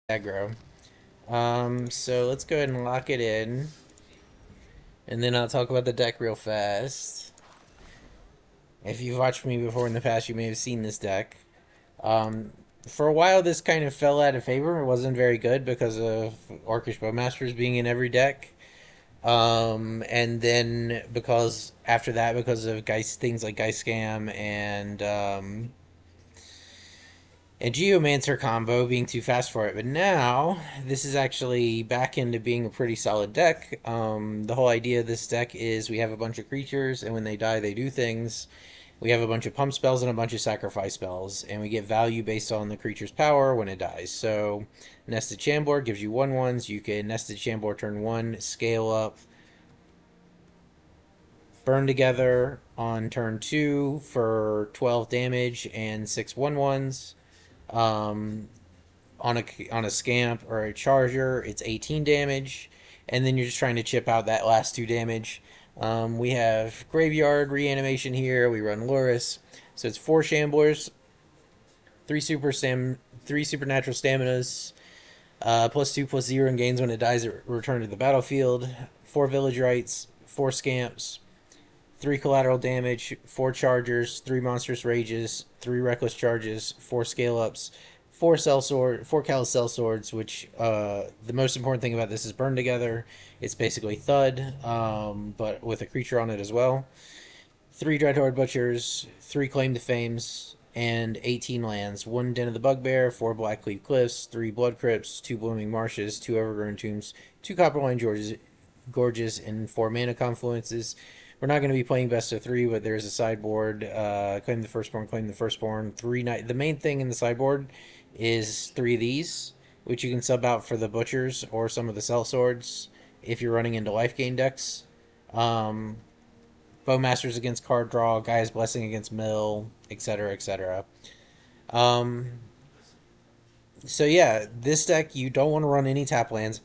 aggro. So let's go ahead and lock it in. And then I'll talk about the deck real fast. If you've watched me before in the past, you may have seen this deck. Um, for a while, this kind of fell out of favor. It wasn't very good because of Orcish Bowmasters being in every deck. And then because after that, because of things like Geist Scam and Geomancer combo being too fast for it. But now, this is actually back into being a pretty solid deck. The whole idea of this deck is we have a bunch of creatures, and when they die, they do things. We have a bunch of pump spells and a bunch of sacrifice spells, and we get value based on the creature's power when it dies. So, Nested Chambord gives you 1/1s. You can Nested Chambord turn 1, scale up, burn together on turn 2 for 12 damage and 6 1/1s. Um, on a scamp or a charger, it's 18 damage, and then you're just trying to chip out that last 2 damage. We have Graveyard Reanimation here. We run Loris, so it's 4 Shamblers, 3 Supernatural Staminas, +2/+0 and gains when it dies at return to the battlefield. 4 Village Rites, 4 Scamps, 3 collateral damage, 4 chargers, 3 monstrous rages, 3 reckless charges, 4 scale ups, 4 callous cell swords. Which the most important thing about this is burn together. It's basically thud, but with a creature on it as well. 3 Dreadhorde Butchers, 3 Claim to Fames, and 18 lands. 1 Den of the Bugbear, 4 Blackcleave Cliffs, 3 Blood Crypts, 2 Blooming Marshes, 2 Evergrown Tombs, 2 Copperline Gorges, and 4 Mana Confluences. We're not going to be playing best of 3, but there's a sideboard. Claim the Firstborn, Claim the Firstborn. The main thing in the sideboard is 3 of these, which you can sub out for the Butchers or some of the Cell Swords if you're running into life gain decks. Bowmasters against card draw, Gaia's Blessing against mill, etc., etc. Um, so yeah, this deck, you don't want to run any tap lands.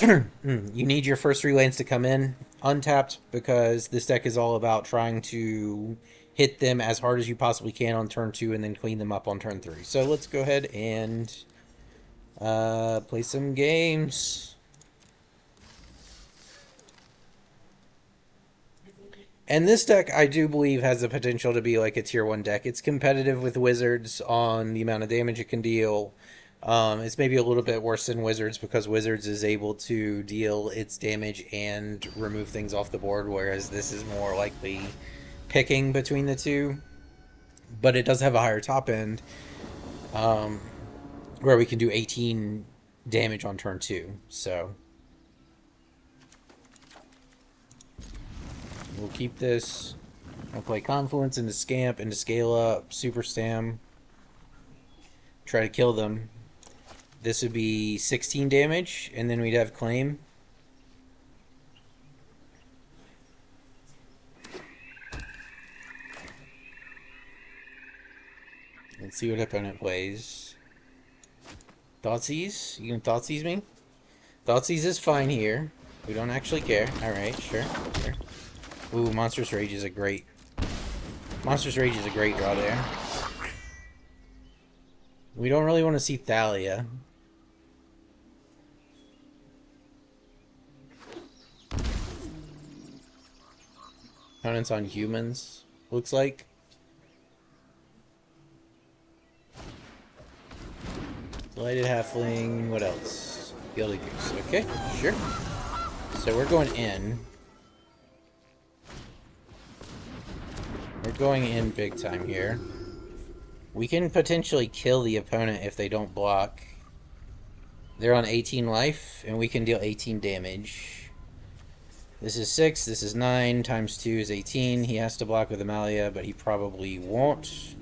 You need your first 3 lands to come in untapped, because this deck is all about trying to hit them as hard as you possibly can on turn 2 and then clean them up on turn 3. So let's go ahead and play some games. And this deck, I do believe, has the potential to be like a tier 1 deck. It's competitive with Wizards on the amount of damage it can deal. It's maybe a little bit worse than Wizards because Wizards is able to deal its damage and remove things off the board, whereas this is more likely picking between the two. But it does have a higher top end, where we can do 18 damage on turn 2. So we'll keep this. I'll play Confluence into Scamp, into Scale Up, Super Stam. Try to kill them. This would be 16 damage, and then we'd have Claim. Let's see what opponent plays. Thoughtseize? You can Thoughtseize me? Thoughtseize is fine here. We don't actually care. Alright, sure. Ooh, Monstrous Rage is a great... Monstrous Rage is a great draw there. We don't really want to see Thalia. Opponents on humans, looks like. Lighted Halfling, what else? Gilded Goose, okay, sure. So we're going in. We're going in big time here. We can potentially kill the opponent if they don't block. They're on 18 life, and we can deal 18 damage. This is 6, this is 9, times 2 is 18. He has to block with Amalia, but he probably won't.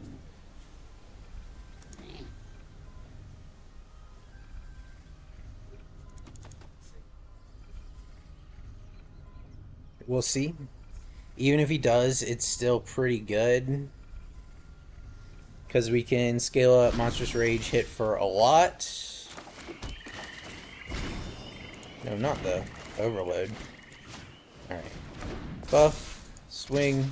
We'll see. Even if he does, it's still pretty good, because we can scale up Monstrous Rage, hit for a lot. No, not the Overload. Alright. Buff. Swing.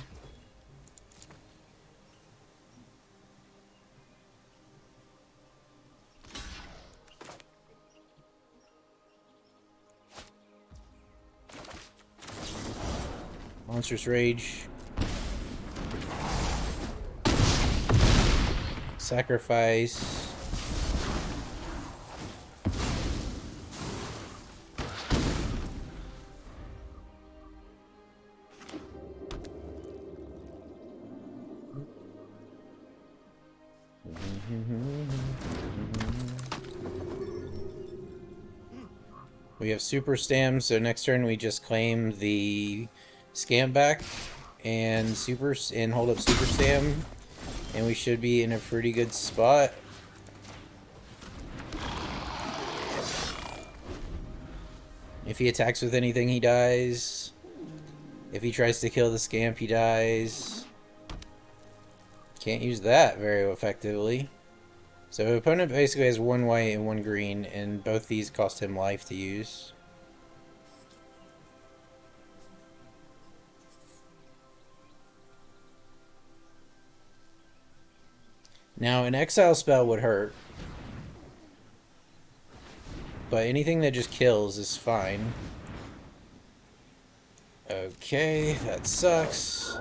Monstrous Rage. Sacrifice. We have super stam, so next turn we just claim the scam back and hold up super stam, and we should be in a pretty good spot. If he attacks with anything, he dies. If he tries to kill the scamp, he dies. Can't use that very effectively. So the opponent basically has one white and one green, and both these cost him life to use. Now, an exile spell would hurt, but anything that just kills is fine. Okay, that sucks.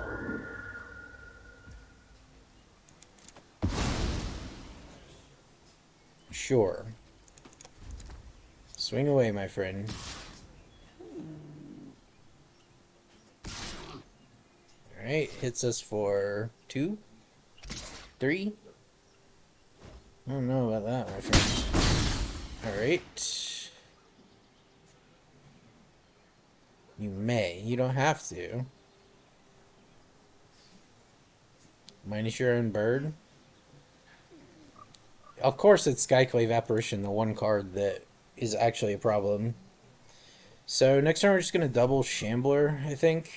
Sure. Swing away, my friend. Alright, hits us for 2? 3? I don't know about that, my friend. Alright. You may. You don't have to. Minus your own bird. Of course it's Skyclave Apparition, the one card that is actually a problem. So next turn we're just going to double Shambler, I think.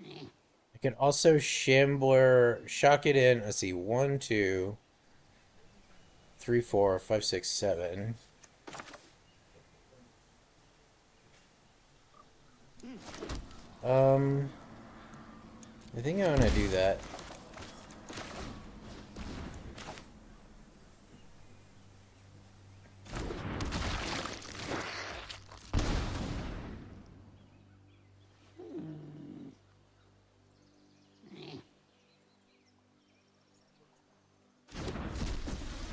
I can also Shambler, shock it in. Let's see, 1, 2, 3, 4, 5, 6, 7. I think I want to do that.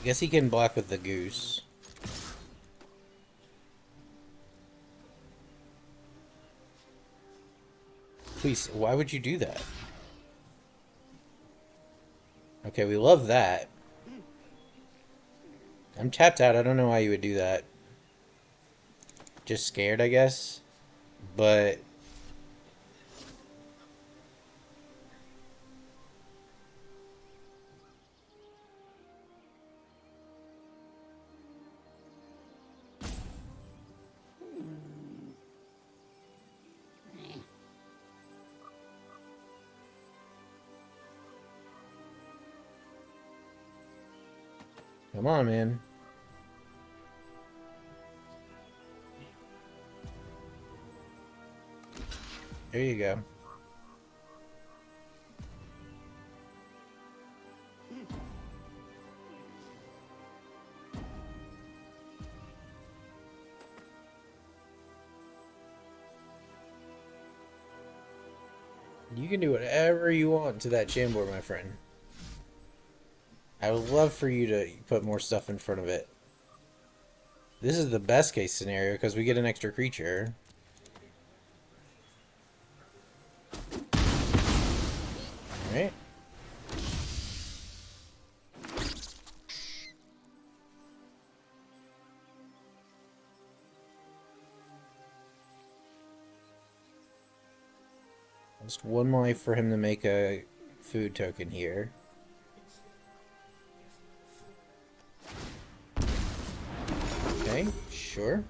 I guess he can block with the goose. Please, why would you do that? Okay, we love that. I'm tapped out. I don't know why you would do that. Just scared, I guess. But come on, man. There you go. You can do whatever you want to that Chambor, my friend. I would love for you to put more stuff in front of it. This is the best case scenario because we get an extra creature. Alright. Just one life for him to make a food token here. Okay, sure.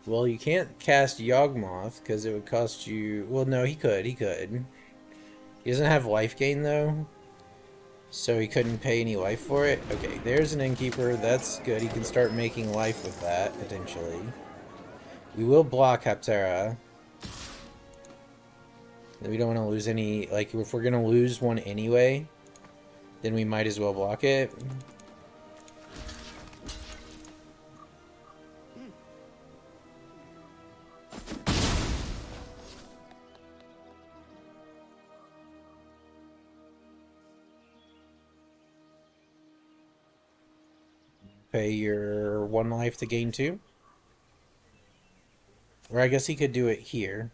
Well, you can't cast Yawgmoth because it would cost you... Well, no, he could. He doesn't have life gain, though. So he couldn't pay any life for it. Okay, there's an Innkeeper. That's good. He can start making life with that, potentially. We will block Haptera. We don't want to lose any... Like, if we're going to lose one anyway, then we might as well block it. Pay your 1 life to gain 2. Or I guess he could do it here.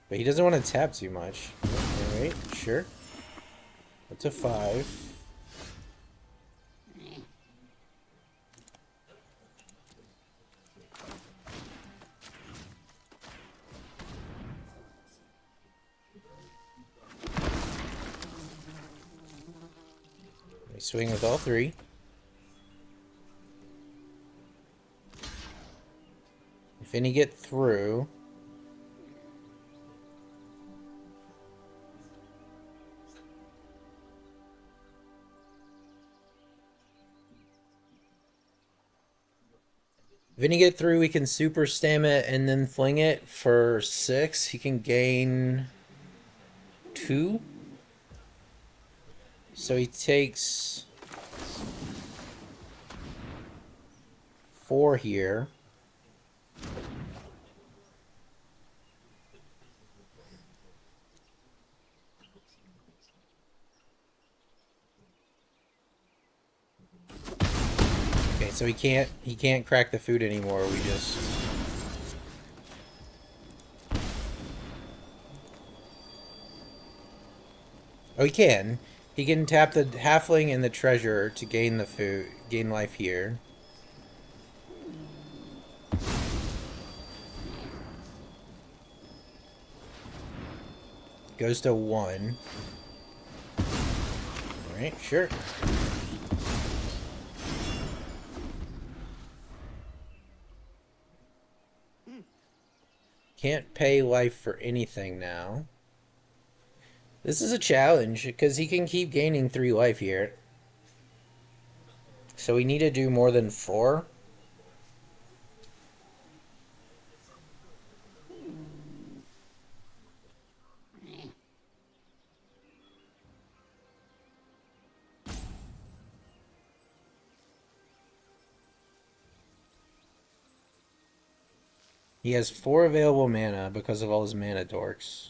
But he doesn't want to tap too much. Alright, sure. Up to 5. I swing with all 3. If any get through... If any get through, we can super stam it and then fling it for 6. He can gain 2. So he takes 4 here. Okay, so he can't crack the food anymore. We just... Oh, he can. He can tap the halfling and the treasure to gain the food, gain life here. Goes to 1. Alright, sure. Can't pay life for anything now. This is a challenge, because he can keep gaining 3 life here. So we need to do more than 4. He has 4 available mana because of all his mana dorks.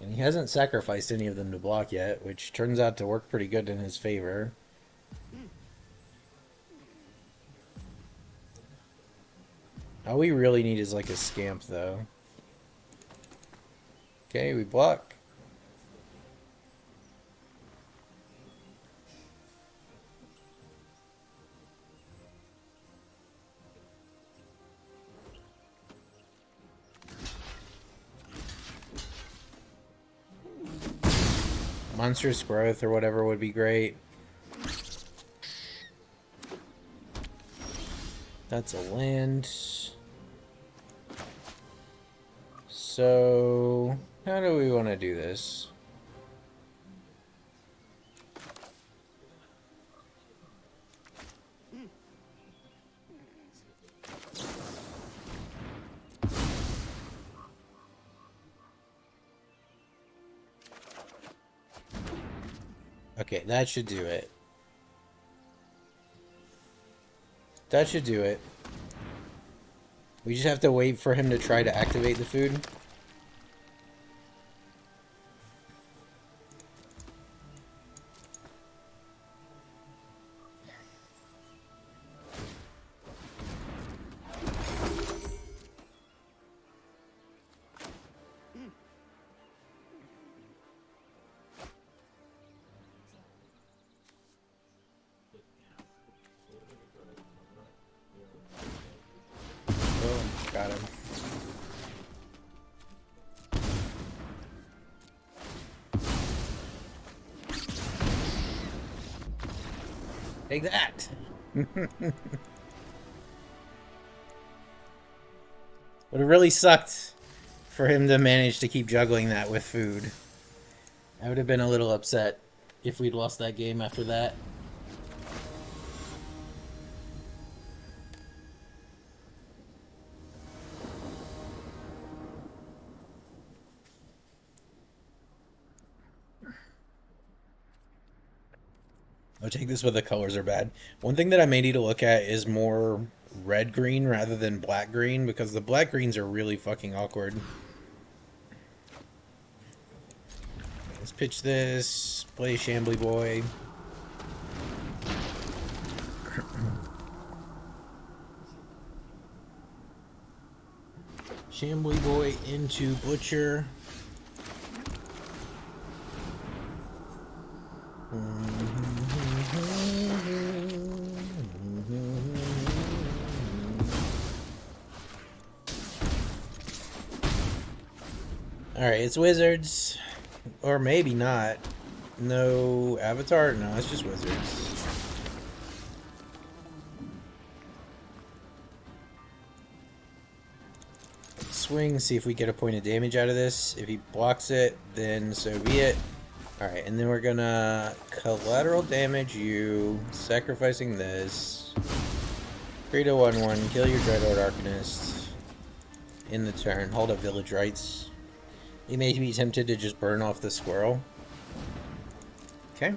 And he hasn't sacrificed any of them to block yet, which turns out to work pretty good in his favor. All we really need is like a scamp, though. Okay, we block. Monstrous growth or whatever would be great. That's a land. So, how do we want to do this? Okay, that should do it. That should do it. We just have to wait for him to try to activate the food. Got him. Take that! But it really sucked for him to manage to keep juggling that with food. I would have been a little upset if we'd lost that game after that. I'll take this, but the colors are bad. One thing that I may need to look at is more red-green rather than black-green, because the black-greens are really fucking awkward. Let's pitch this. Play Shambly Boy. Shambly Boy into Butcher. Alright, it's Wizards. Or maybe not. No Avatar? No, it's just Wizards. Swing, see if we get a point of damage out of this. If he blocks it, then so be it. Alright, and then we're gonna collateral damage you, sacrificing this. Create a 1/1, kill your Dreadlord Arcanist. In the turn, hold up Village Rights. You may be tempted to just burn off the squirrel. Okay.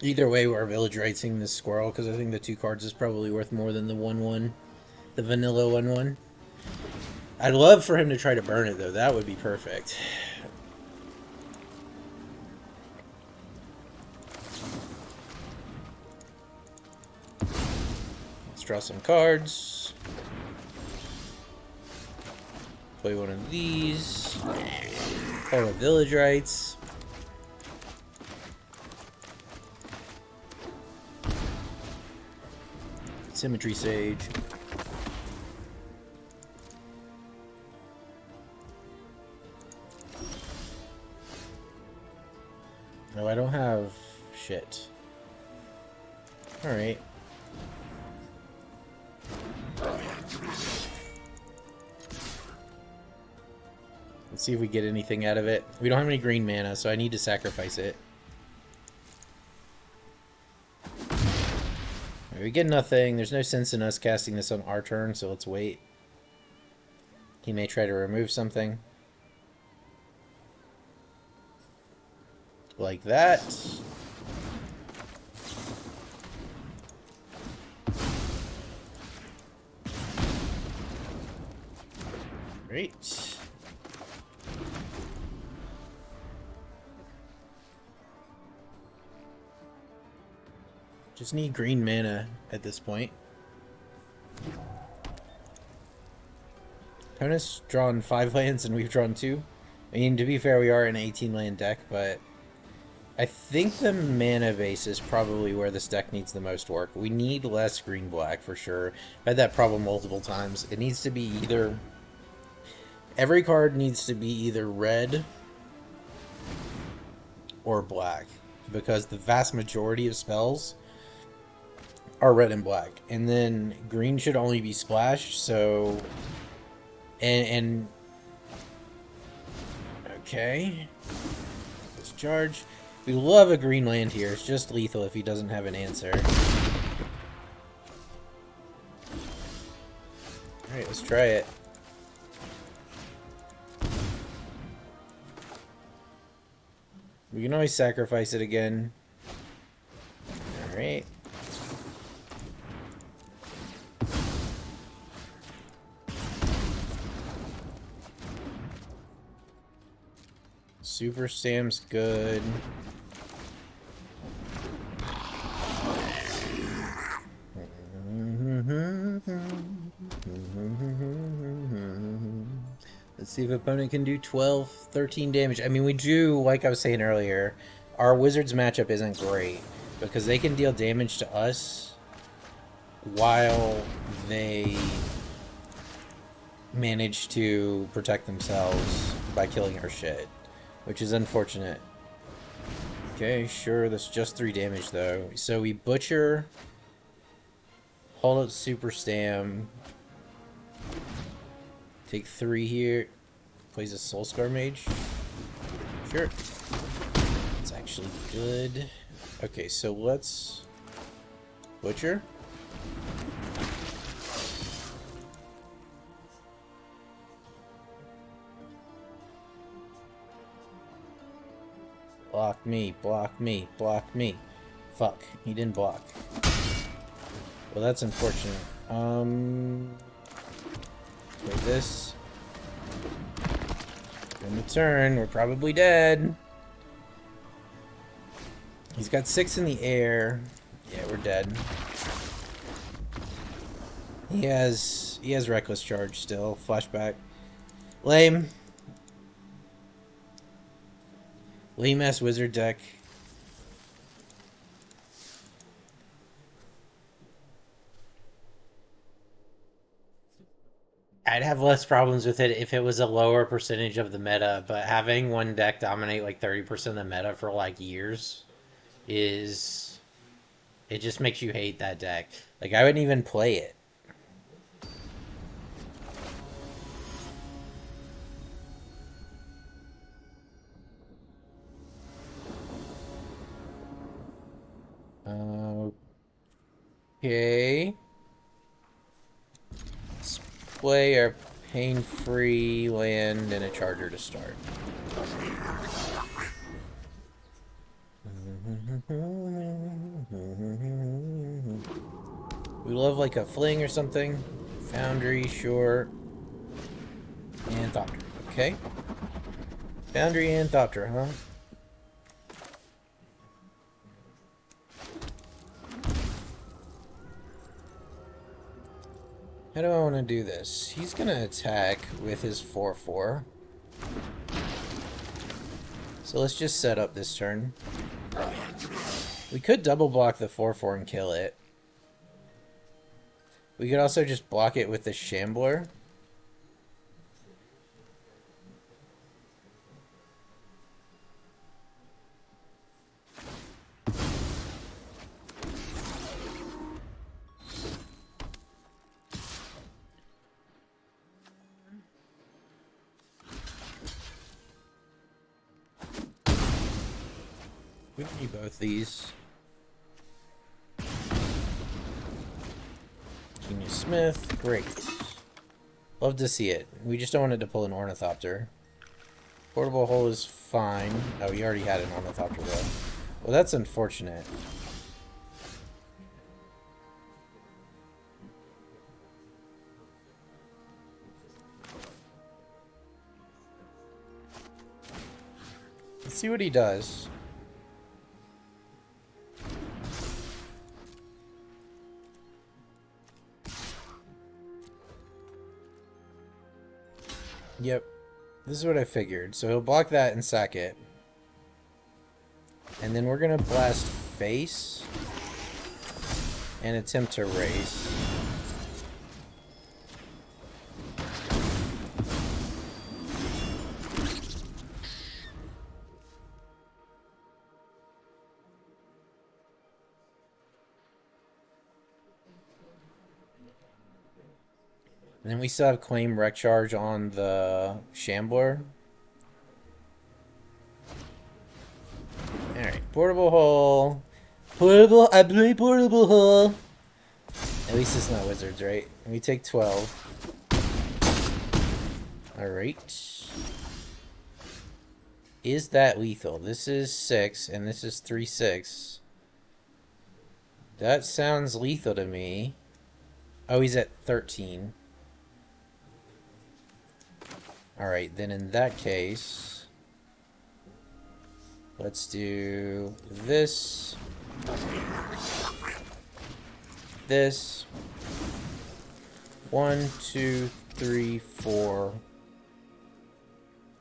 Either way, we're Village Rightsing this squirrel, because I think the 2 cards is probably worth more than the 1/1. The vanilla 1/1. I'd love for him to try to burn it, though. That would be perfect. Let's draw some cards. Play one of these. Hold up Village Rights. Symmetry Sage. No, I don't have shit. Alright. Let's see if we get anything out of it. We don't have any green mana, so I need to sacrifice it. Right, we get nothing. There's no sense in us casting this on our turn, so let's wait. He may try to remove something. Like that. Great. Just need green mana at this point. Opponent's drawn 5 lands and we've drawn 2. I mean, to be fair, we are an 18-land deck, but I think the mana base is probably where this deck needs the most work. We need less green-black for sure. I've had that problem multiple times. It needs to be either... Every card needs to be either red or black, because the vast majority of spells are red and black. And then green should only be splashed, so... And okay. Let's charge. We love a green land here. It's just lethal if he doesn't have an answer. Alright, let's try it. We can always sacrifice it again. Alright. Super Sam's good. Let's see if opponent can do 12, 13 damage. I mean, we do, like I was saying earlier, our Wizards matchup isn't great, because they can deal damage to us while they manage to protect themselves by killing our shit, which is unfortunate. Okay, sure, that's just 3 damage though. So we Butcher, hold up Super Stam, take 3 here, plays a Soulscar Mage. Sure. It's actually good. Okay, so let's Butcher. Block me, block me, block me. Fuck, he didn't block. Well, that's unfortunate. Play this. In the turn, we're probably dead. He's got 6 in the air. Yeah, we're dead. He has reckless charge still. Flashback. Lame. Lame ass wizard deck. I'd have less problems with it if it was a lower percentage of the meta, but having one deck dominate like 30% of the meta for like years is... It just makes you hate that deck. Like, I wouldn't even play it. Okay. Let's play our pain-free land and a charger to start. We love like a fling or something. Foundry, sure. And Thopter. Okay. Foundry and Thopter, huh? How do I want to do this? He's going to attack with his 4/4. So let's just set up this turn. We could double block the 4/4 and kill it. We could also just block it with the Shambler. We don't need both these. Genius Smith, great. Love to see it. We just don't want it to pull an Ornithopter. Portable hole is fine. Oh, you already had an Ornithopter though. Well, that's unfortunate. Let's see what he does. Yep. This is what I figured. So he'll block that and sack it. And then we're going to blast face and attempt to raise. And then we still have claim wreck charge on the Shambler. Alright, portable hole. Portable, I play portable hole. At least it's not wizards, right? And we take 12. Alright. Is that lethal? This is 6, and this is 3/6. That sounds lethal to me. Oh, he's at 13. Alright, then in that case, let's do this, this, 1, 2, 3, 4,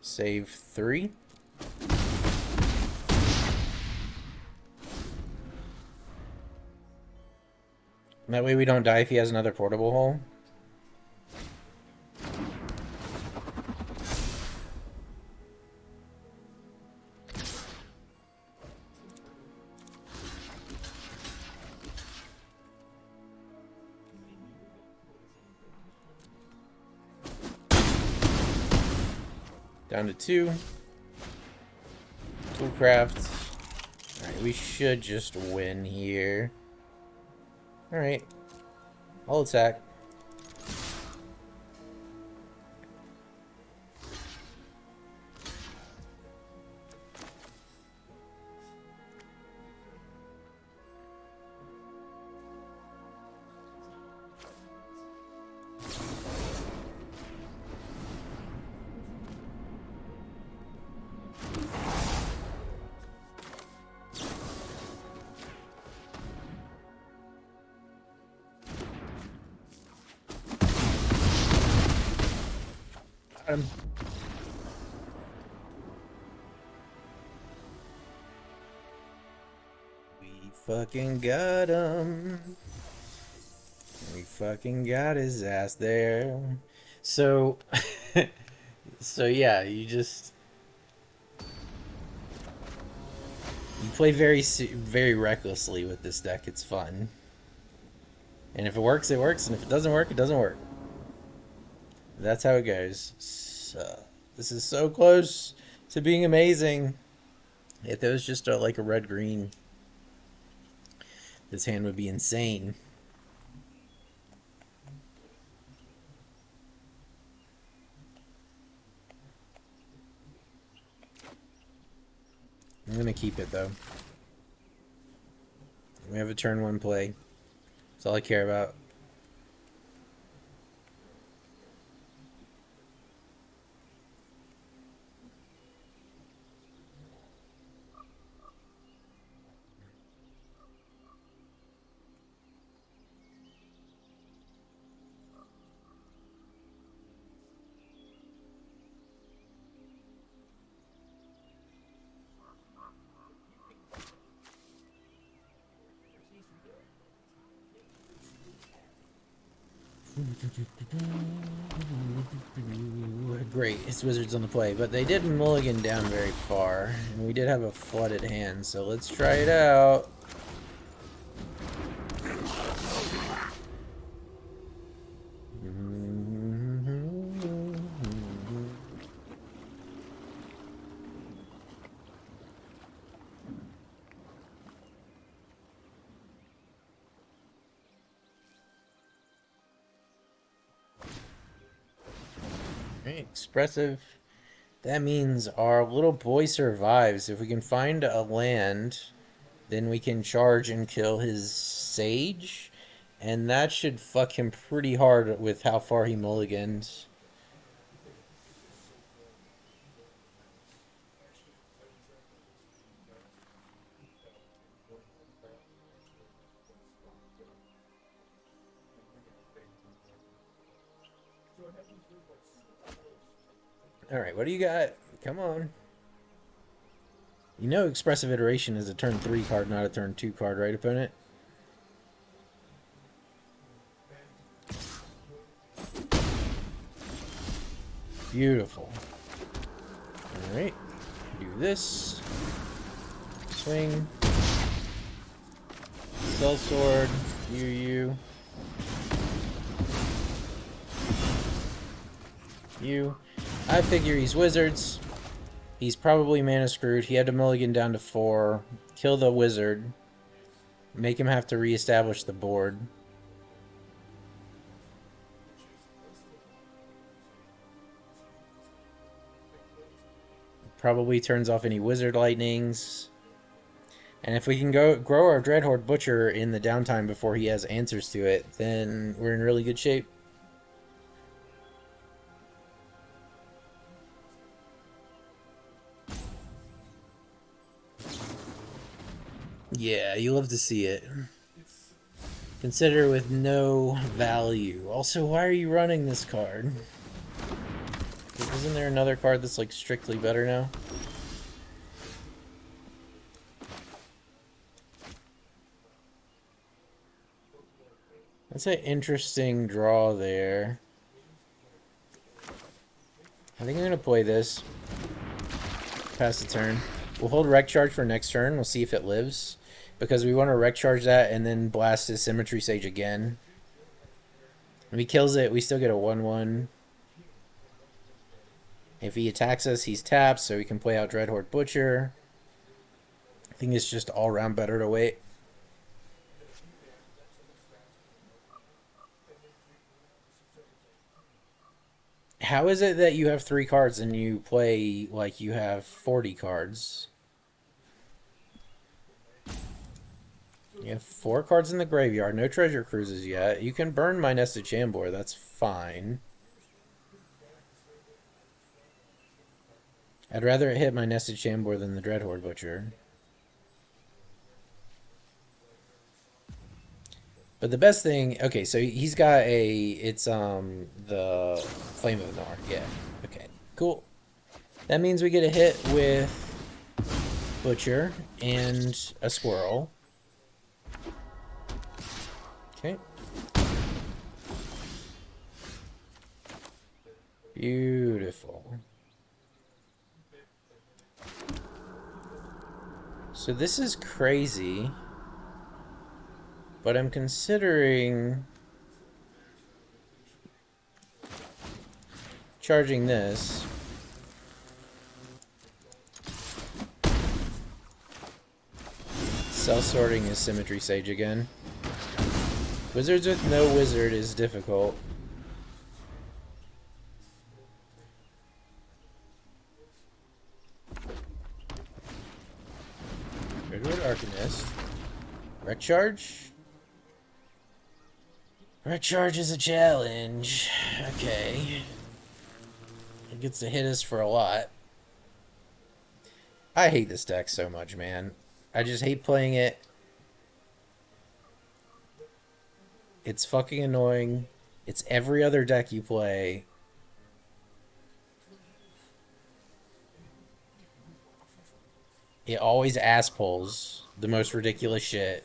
save 3. That way we don't die if he has another portable hole. Down to 2. Toolcraft. Alright, we should just win here. Alright. I'll attack. Got him. We fucking got him. We fucking got his ass there. So, so yeah, you play very recklessly with this deck. It's fun, and if it works, it works, and if it doesn't work, it doesn't work. That's how it goes. So, this is so close to being amazing. If it was just like a red green, this hand would be insane. I'm gonna keep it though. We have a turn one play. That's all I care about. Great, it's Wizards on the play, but they did mulligan down very far, and we did have a flooded hand, so let's try it out. Expressive. That means our little boy survives. If we can find a land, then we can charge and kill his sage. And that should fuck him pretty hard with how far he mulligans. Alright, what do you got? Come on. You know Expressive Iteration is a turn 3 card, not a turn 2 card, right, opponent? Beautiful. Alright. Do this. Swing. Cell Sword. You. I figure he's Wizards. He's probably mana screwed. He had to mulligan down to 4. Kill the Wizard. Make him have to reestablish the board. Probably turns off any Wizard Lightnings. And if we can grow our Dreadhorde Butcher in the downtime before he has answers to it, then we're in really good shape. Yeah, you love to see it. Consider with no value. Also, why are you running this card? Isn't there another card that's like strictly better now? That's an interesting draw there. I think I'm gonna play this. Pass the turn. We'll hold Wreck Charge for next turn. We'll see if it lives. Because we want to Wreck Charge that and then blast his Symmetry Sage again. If he kills it, we still get a 1/1. If he attacks us, he's tapped, so we can play out Dreadhorde Butcher. I think it's just all around better to wait. How is it that you have 3 cards and you play like you have 40 cards? You have 4 cards in the graveyard, no treasure cruises yet. You can burn my Nested Chambor, that's fine. I'd rather it hit my Nested Chambor than the Dreadhorde Butcher. But the best thing, okay, so he's got it's the Flame of the North, yeah, okay. Cool. That means we get a hit with Butcher and a Squirrel. Okay. Beautiful. So this is crazy, but I'm considering charging this. Self-sorting is Symmetry Sage again. Wizards with no wizard is difficult. Redwood Arcanist. Recharge? Recharge is a challenge. Okay. It gets to hit us for a lot. I hate this deck so much, man. I just hate playing it. It's fucking annoying. It's every other deck you play. It always ass pulls the most ridiculous shit.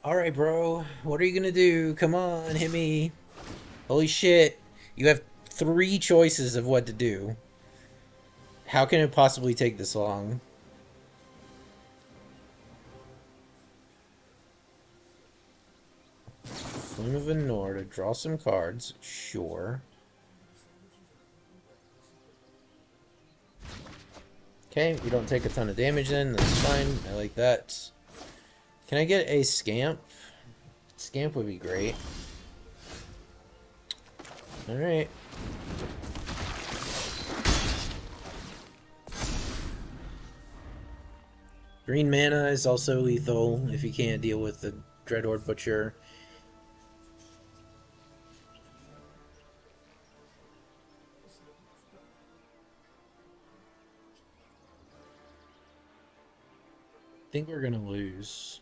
Alright, bro. What are you gonna do? Come on, hit me. Holy shit. You have 3 choices of what to do. How can it possibly take this long? Flame of Anor to draw some cards. Sure. Okay, we don't take a ton of damage then. That's fine. I like that. Can I get a Scamp? Scamp would be great. Alright. Green mana is also lethal if you can't deal with the Dreadhorde Butcher. I think we're gonna lose.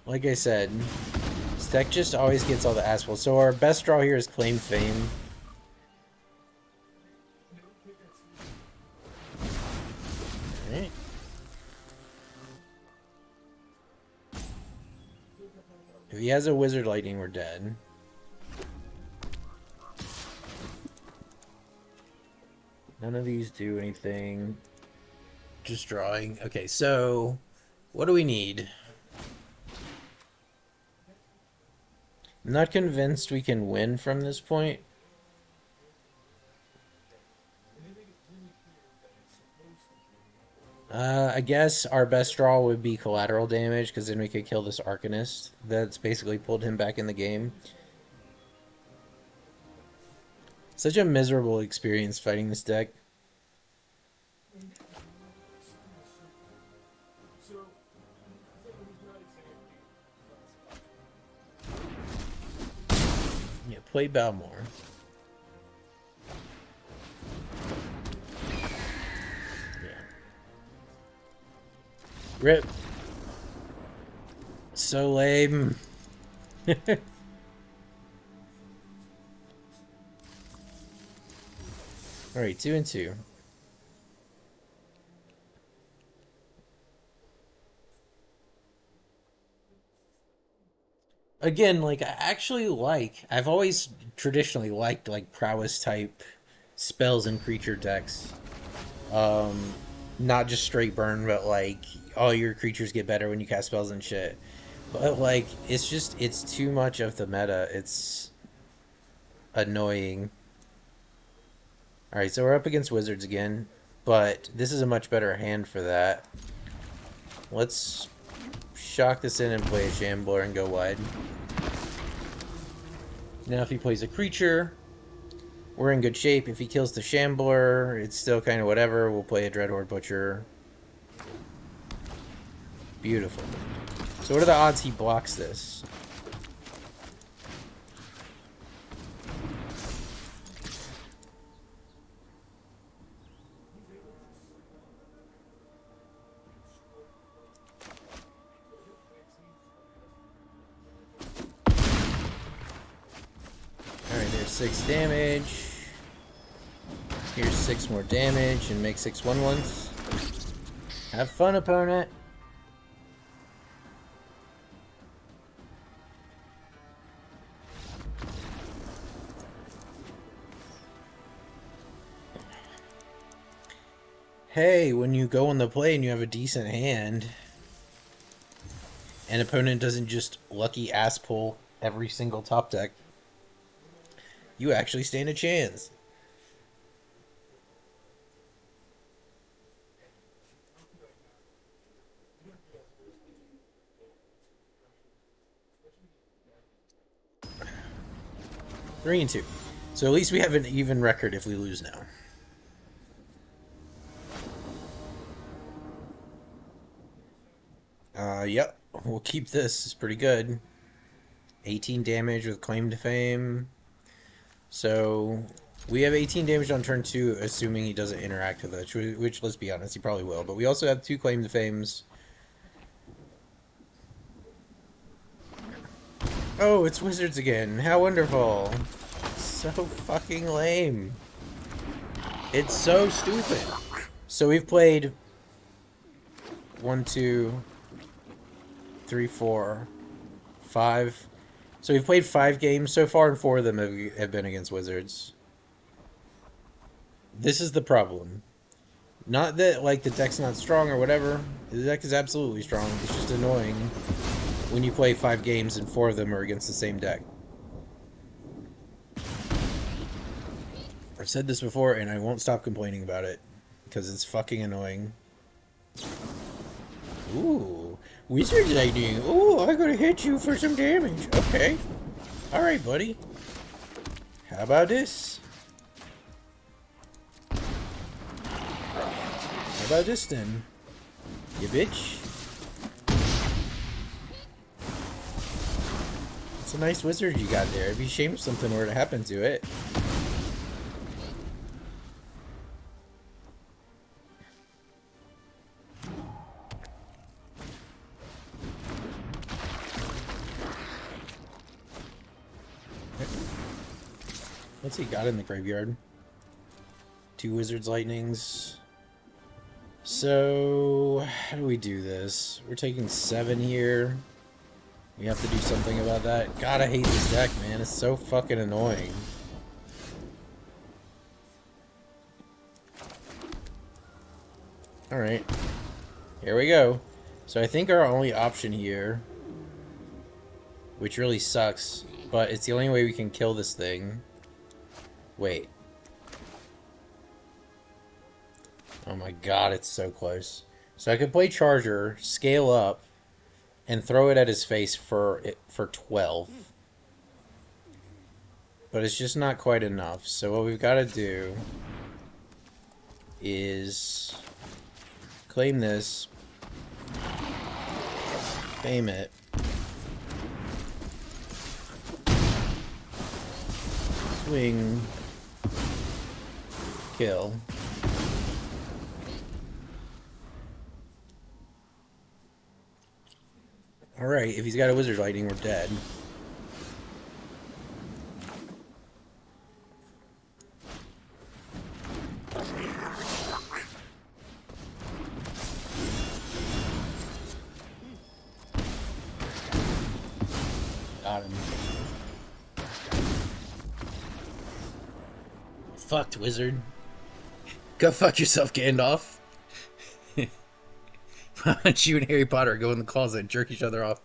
Like I said, this deck just always gets all the asphalt. So our best draw here is Claim Fame. Alright. If he has a Wizard Lightning, we're dead. None of these do anything. Just drawing. Okay, so what do we need? I'm not convinced we can win from this point. I guess our best draw would be collateral damage, because then we could kill this Arcanist that's basically pulled him back in the game. Such a miserable experience fighting this deck. Yeah, play Balmore. Rip. So lame. Alright, 2 and 2. Again, like, I've always traditionally liked, like, prowess type spells and creature decks. Not just straight burn, but, like, all your creatures get better when you cast spells and shit. But, like, it's too much of the meta. It's annoying. Alright, so we're up against Wizards again, but this is a much better hand for that. Let's shock this in and play a Shambler and go wide. Now if he plays a creature, we're in good shape. If he kills the Shambler, it's still kind of whatever. We'll play a Dreadhorde Butcher. Beautiful. So what are the odds he blocks this? 6 damage. Here's 6 more damage and make 6 1/1s. Have fun, opponent. Hey, when you go on the play and you have a decent hand, and opponent doesn't just lucky ass pull every single top deck, you actually stand a chance. Three and 2. So at least we have an even record if we lose now. Yep. We'll keep this. It's pretty good. 18 damage with Claim to Fame. So we have 18 damage on turn 2, assuming he doesn't interact with us, which, let's be honest, he probably will. But we also have 2 Claim to Fames. Oh, it's Wizards again. How wonderful. So fucking lame. It's so stupid. So we've played 1, 2, 3, 4, 5. So we've played 5 games so far, and 4 of them have been against Wizards. This is the problem. Not that, like, the deck's not strong or whatever. The deck is absolutely strong. It's just annoying when you play 5 games and 4 of them are against the same deck. I've said this before, and I won't stop complaining about it, because it's fucking annoying. Ooh, Wizard Lightning. Ooh, I'm gonna hit you for some damage. Okay. Alright, buddy. How about this? How about this, then? You bitch. It's a nice wizard you got there. It'd be a shame if something were to happen to it. What's he got in the graveyard? 2 Wizards Lightnings. So, how do we do this? We're taking 7 here. We have to do something about that. God, I hate this deck, man. It's so fucking annoying. Alright. Here we go. So I think our only option here, which really sucks, but it's the only way we can kill this thing. Wait. Oh my god, it's so close. So I could play Charger, scale up, and throw it at his face for 12. But it's just not quite enough. So what we've got to do is claim this, fame it, swing, kill. Alright, if he's got a Wizard Lightning, we're dead. Got him. Fucked, Wizard. Go fuck yourself, Gandalf. Why don't you and Harry Potter go in the closet and jerk each other off?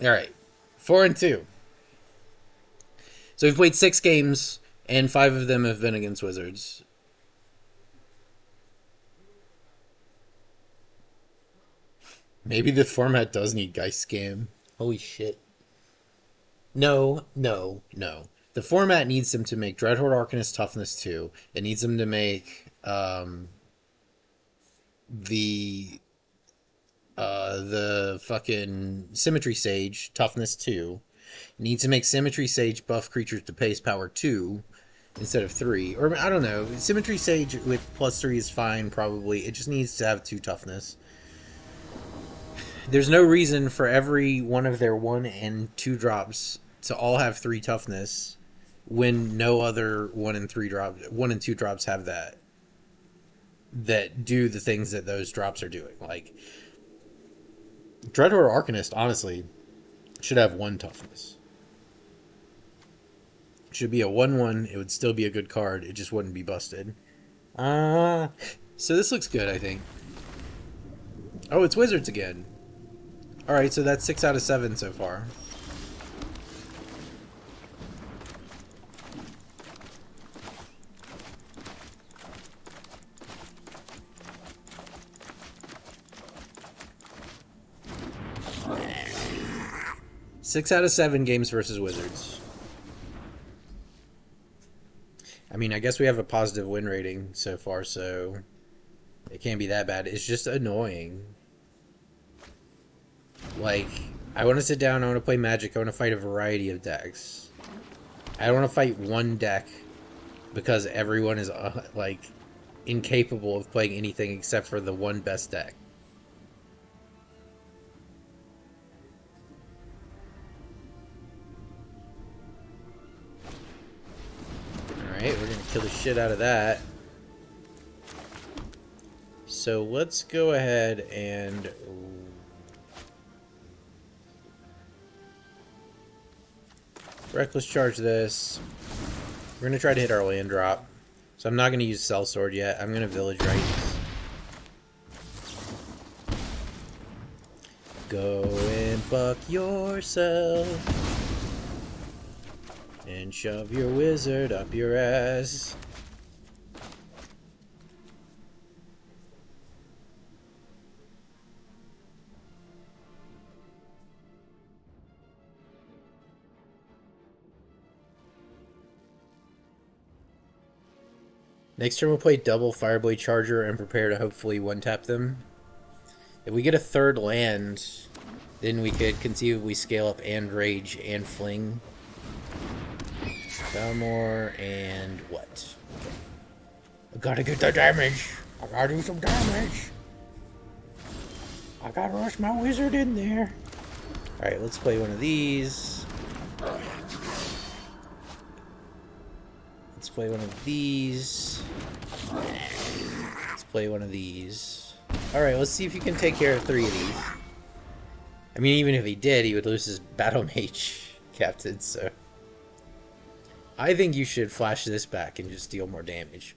Alright. 4 and 2. So we've played 6 games, and 5 of them have been against Wizards. Maybe the format does need Geist Scam. Holy shit. No. The format needs them to make Dreadhorde Arcanist Toughness 2. It needs them to make the fucking Symmetry Sage Toughness 2. It needs to make Symmetry Sage buff creatures to Pace Power 2 instead of 3. Or, I don't know. Symmetry Sage with +3 is fine, probably. It just needs to have 2 Toughness. there's no reason for every one of their 1 and 2 drops to all have 3 toughness when no other 1 and 2 drops have that do the things that those drops are doing. Like Dreadhorde Arcanist, honestly, should have 1 toughness. It should be a 1/1. It would still be a good card. It just wouldn't be busted. So this looks good, I think. Oh, it's Wizards again. Alright, so that's 6 out of 7 so far. Six out of 7 games versus Wizards. I mean, I guess we have a positive win rating so far, so it can't be that bad. It's just annoying. Like, I want to sit down, I want to play Magic, I want to fight a variety of decks. I don't want to fight one deck because everyone is, like, incapable of playing anything except for the one best deck. Alright, we're gonna kill the shit out of that. So let's go ahead and reckless charge this. We're gonna try to hit our land drop. So I'm not gonna use Sellsword yet. I'm gonna Village Rites. Go and fuck yourself. And shove your wizard up your ass. Next turn we'll play double Fireblade Charger and prepare to hopefully one-tap them. If we get a third land, then we could conceivably scale up and Rage and Fling. Valmore and what? Okay. I gotta get the damage. I gotta do some damage. I gotta rush my wizard in there. Alright, let's play one of these. Let's play one of these. Let's play one of these. Alright, let's see if you can take care of 3 of these. I mean, even if he did, he would lose his Battle Mage captain, so... I think you should flash this back and just deal more damage.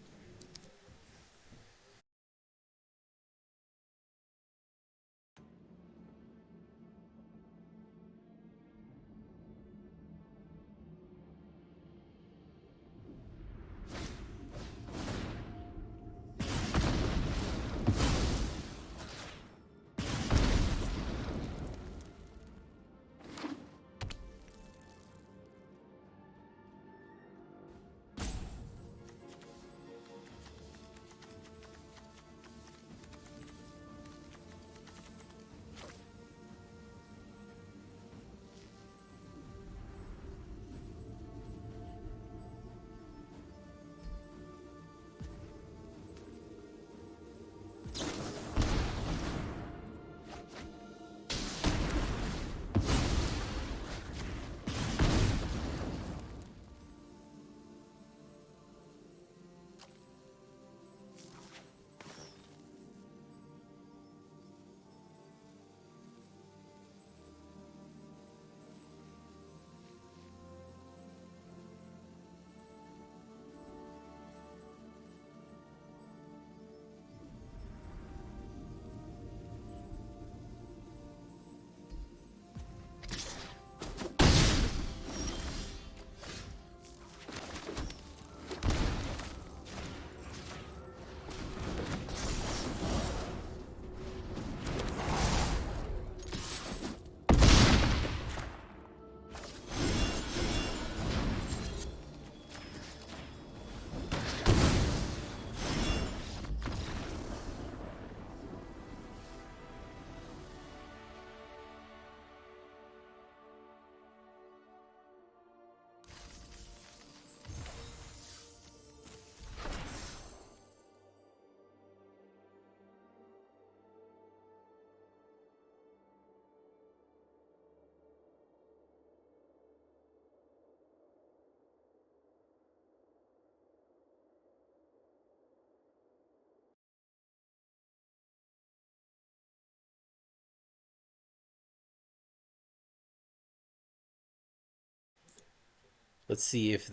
Let's see if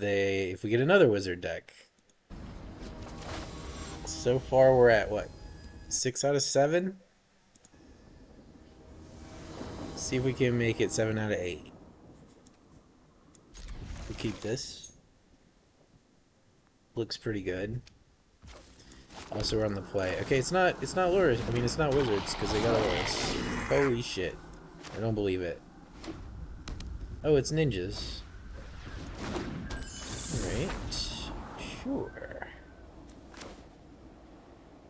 we get another wizard deck. So far we're at what? 6 out of 7? Let's see if we can make it 7 out of 8. We'll keep this. Looks pretty good. Also run the play. Okay, it's not lures. I mean, it's not wizards because they got lures. Holy shit! I don't believe it. Oh, it's ninjas. Alright. Sure.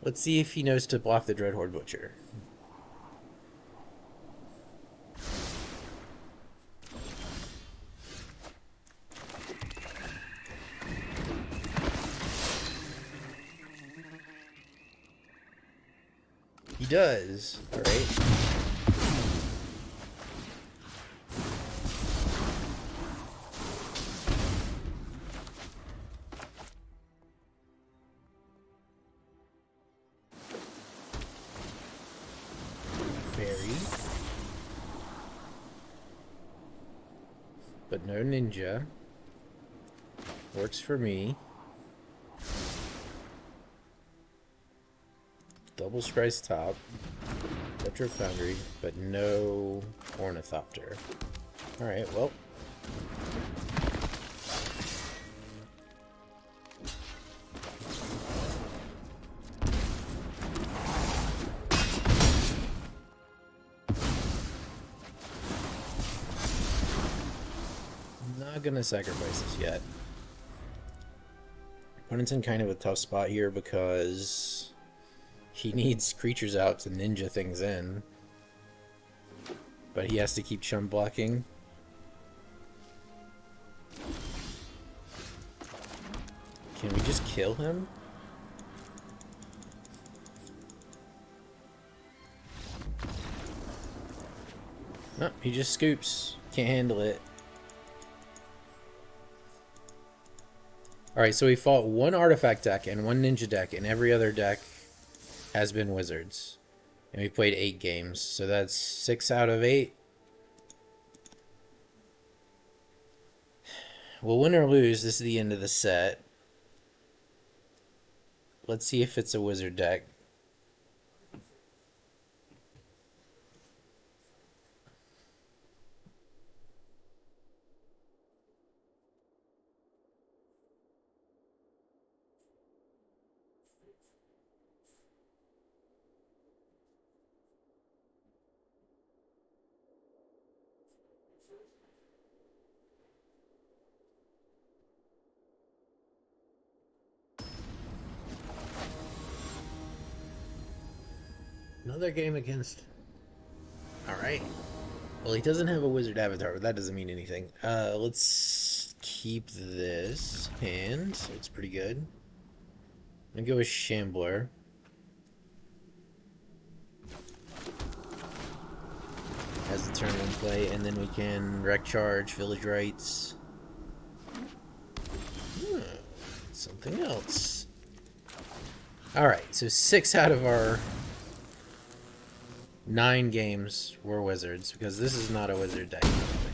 Let's see if he knows to block the Dreadhorde Butcher. He does. Alright. But no ninja. Works for me. Double Scry's top. Retro Foundry, but no Ornithopter. Alright, well. Not gonna sacrifice this yet. Opponent's in kind of a tough spot here because he needs creatures out to ninja things in. But he has to keep chum blocking. Can we just kill him? No, he just scoops. Can't handle it. Alright, so we fought one artifact deck and one ninja deck, and every other deck has been wizards. And we played 8 games, so that's 6 out of 8. Well, win or lose, this is the end of the set. Let's see if it's a wizard deck. Another game against... Alright. Well, he doesn't have a wizard avatar, but that doesn't mean anything. Let's keep this hand. So it's pretty good. I'm gonna go with Shambler. As the turn one play, and then we can wreck charge, village rights. Something else. Alright, so 6 out of our 9 games were wizards, because this is not a wizard deck, I don't think.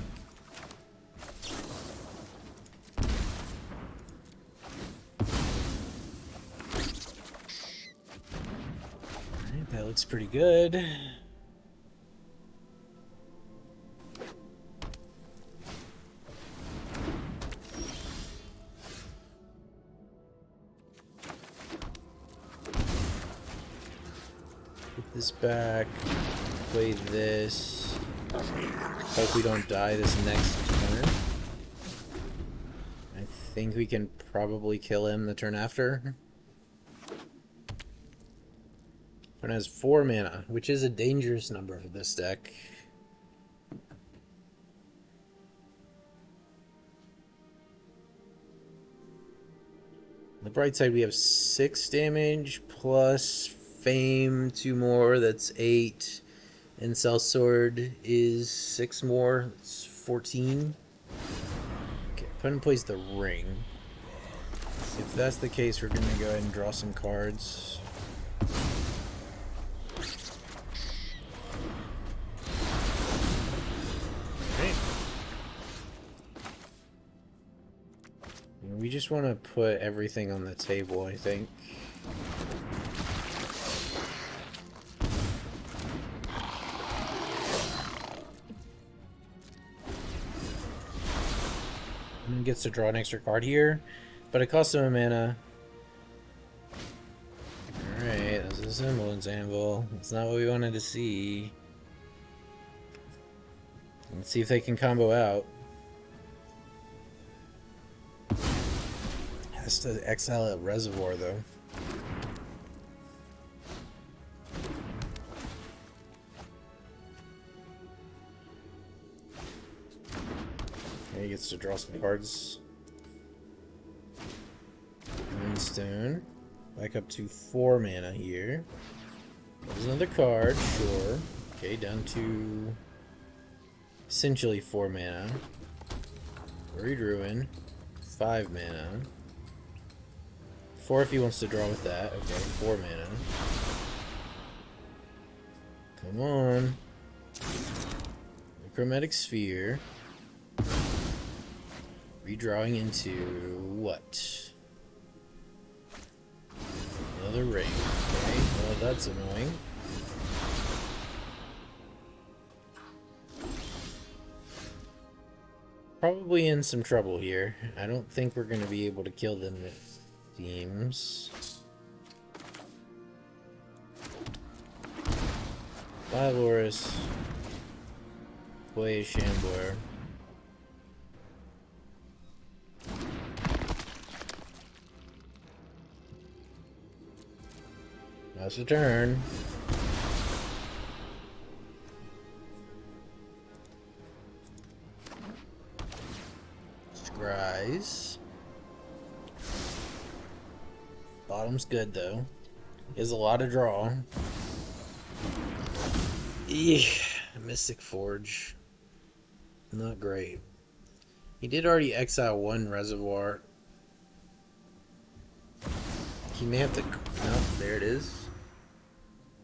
Alright, that looks pretty good. Put this back. Play this. Hope we don't die this next turn. I think we can probably kill him the turn after. It has 4 mana, which is a dangerous number for this deck. On the bright side, we have 6 damage plus Fame, 2 more, that's 8. And Sellsword is 6 more, it's 14. Okay, opponent plays the ring. If that's the case, we're going to go ahead and draw some cards. Okay. We just want to put everything on the table, I think. And gets to draw an extra card here, but it costs him a mana. Alright, that's a Semblance Anvil. That's not what we wanted to see. Let's see if they can combo out. Has to exile a Reservoir, though. Okay, he gets to draw some cards. Moonstone. Back up to 4 mana here. There's another card, sure. Okay, down to essentially 4 mana. Buried Ruin. 5 mana. 4 if he wants to draw with that. Okay, 4 mana. Come on. The Chromatic Sphere. Redrawing into what? Another ring. Okay, well that's annoying. Probably in some trouble here. I don't think we're going to be able to kill them, it seems. Bye, Loris. Play Shambler. That's a turn. Scries. Bottom's good though. He has a lot of draw. Eek, Mystic Forge. Not great. He did already exile 1 Reservoir. He may have to... No, there it is.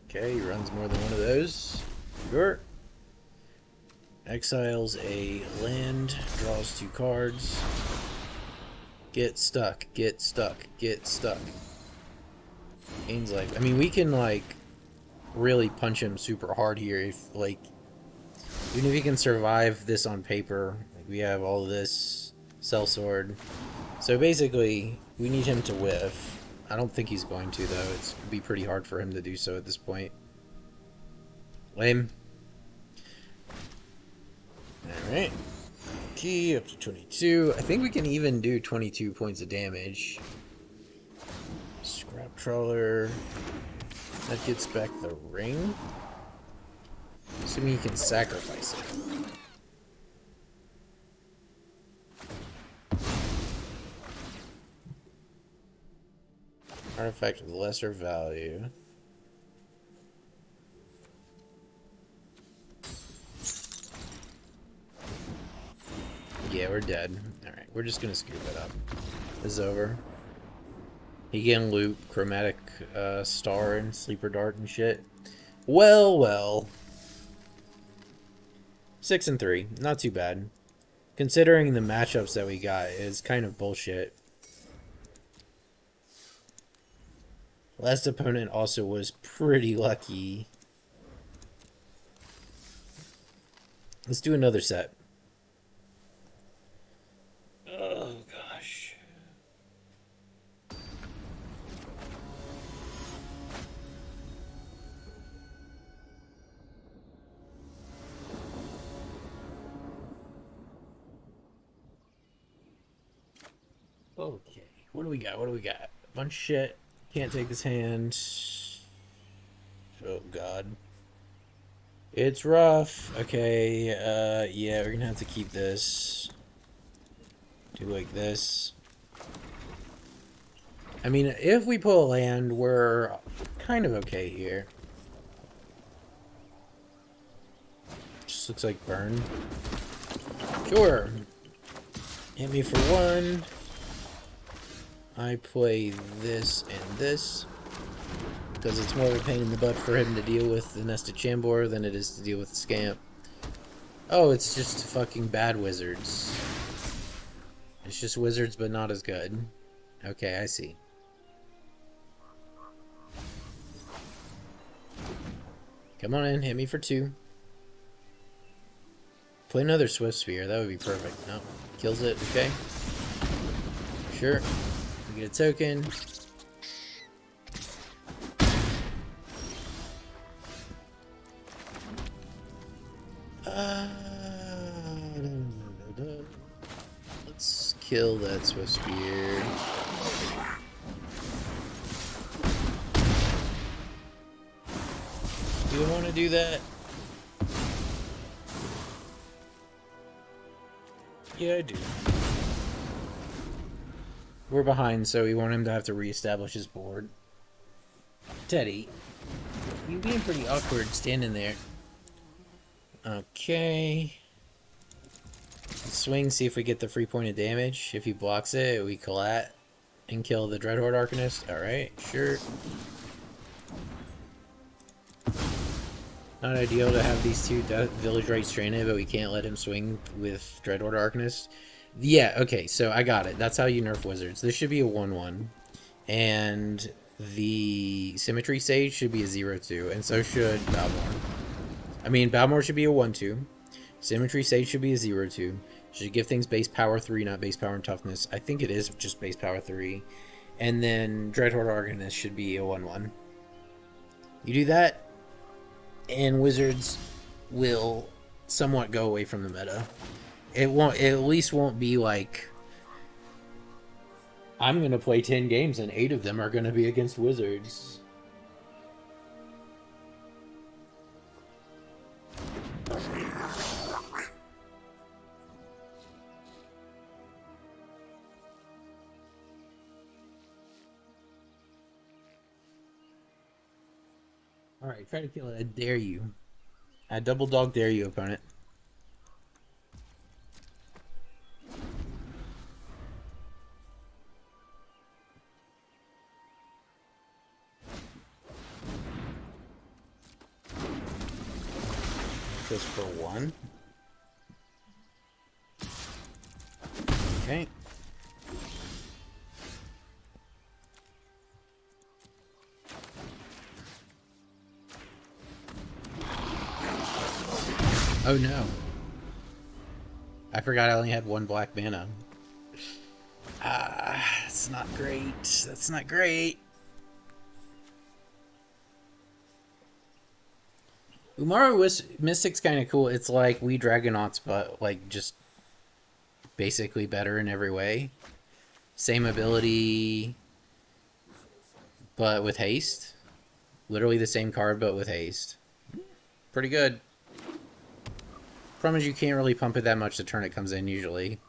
Okay, he runs more than one of those. Sure. Exiles a land, draws 2 cards. Get stuck, get stuck, get stuck. Gains life. I mean, we can, like, really punch him super hard here if, like, even if he can survive this on paper. Like, we have all this Sellsword. So basically, we need him to whiff. I don't think he's going to, though. It's going to be pretty hard for him to do so at this point. Lame. Alright. Key up to 22. I think we can even do 22 points of damage. Scrap Trawler. That gets back the ring. Assuming you can sacrifice it. Artifact with lesser value. Yeah, we're dead. Alright, we're just gonna scoop it up. This is over. He can loot Chromatic Star and Sleeper Dart and shit. Well, well. 6 and 3. Not too bad. Considering the matchups that we got, is kind of bullshit. Last opponent also was pretty lucky. Let's do another set. Oh, gosh. Okay, what do we got? What do we got? A bunch of shit. Can't take this hand. Oh, God. It's rough. Okay, yeah, we're gonna have to keep this. Do like this. I mean, if we pull a land, we're kind of okay here. Just looks like burn. Sure. Hit me for 1. I play this and this. Because it's more of a pain in the butt for him to deal with the Nested Chambor than it is to deal with the Scamp. Oh, it's just fucking bad wizards. It's just wizards, but not as good. Okay, I see. Come on in, hit me for 2. Play another Swift Sphere, that would be perfect. No, kills it, okay. Sure. We get a token. Let's kill that Swift Spear. Do you want to do that? Yeah, I do. We're behind, so we want him to have to reestablish his board. Teddy, you being pretty awkward standing there. Okay. Swing, see if we get the free point of damage. If he blocks it, we collat and kill the Dreadhorde Arcanist. Alright, sure. Not ideal to have these 2 Village Rites stranded, but we can't let him swing with Dreadhorde Arcanist. Yeah, okay, so I got it. That's how you nerf wizards. This should be a 1-1. And the Symmetry Sage should be a 0-2, and so should Balmor. I mean, Balmor should be a 1-2. Symmetry Sage should be a 0-2. Should give things base power 3, not base power and toughness. I think it is just base power 3. And then Dreadhorde Arcanist should be a 1-1. You do that, and wizards will somewhat go away from the meta. It at least won't be like, I'm gonna play 10 games and 8 of them are gonna be against wizards. Alright, try to kill it. I dare you. I double dog dare you, opponent. Just for 1. Okay. Oh no. I forgot I only had 1 black mana. That's not great. That's not great. Umaru Mystic's kind of cool. It's like we Dragonauts, but like just basically better in every way. Same ability, but with haste. Literally the same card, but with haste. Pretty good. Problem is you can't really pump it that much the turn it comes in usually.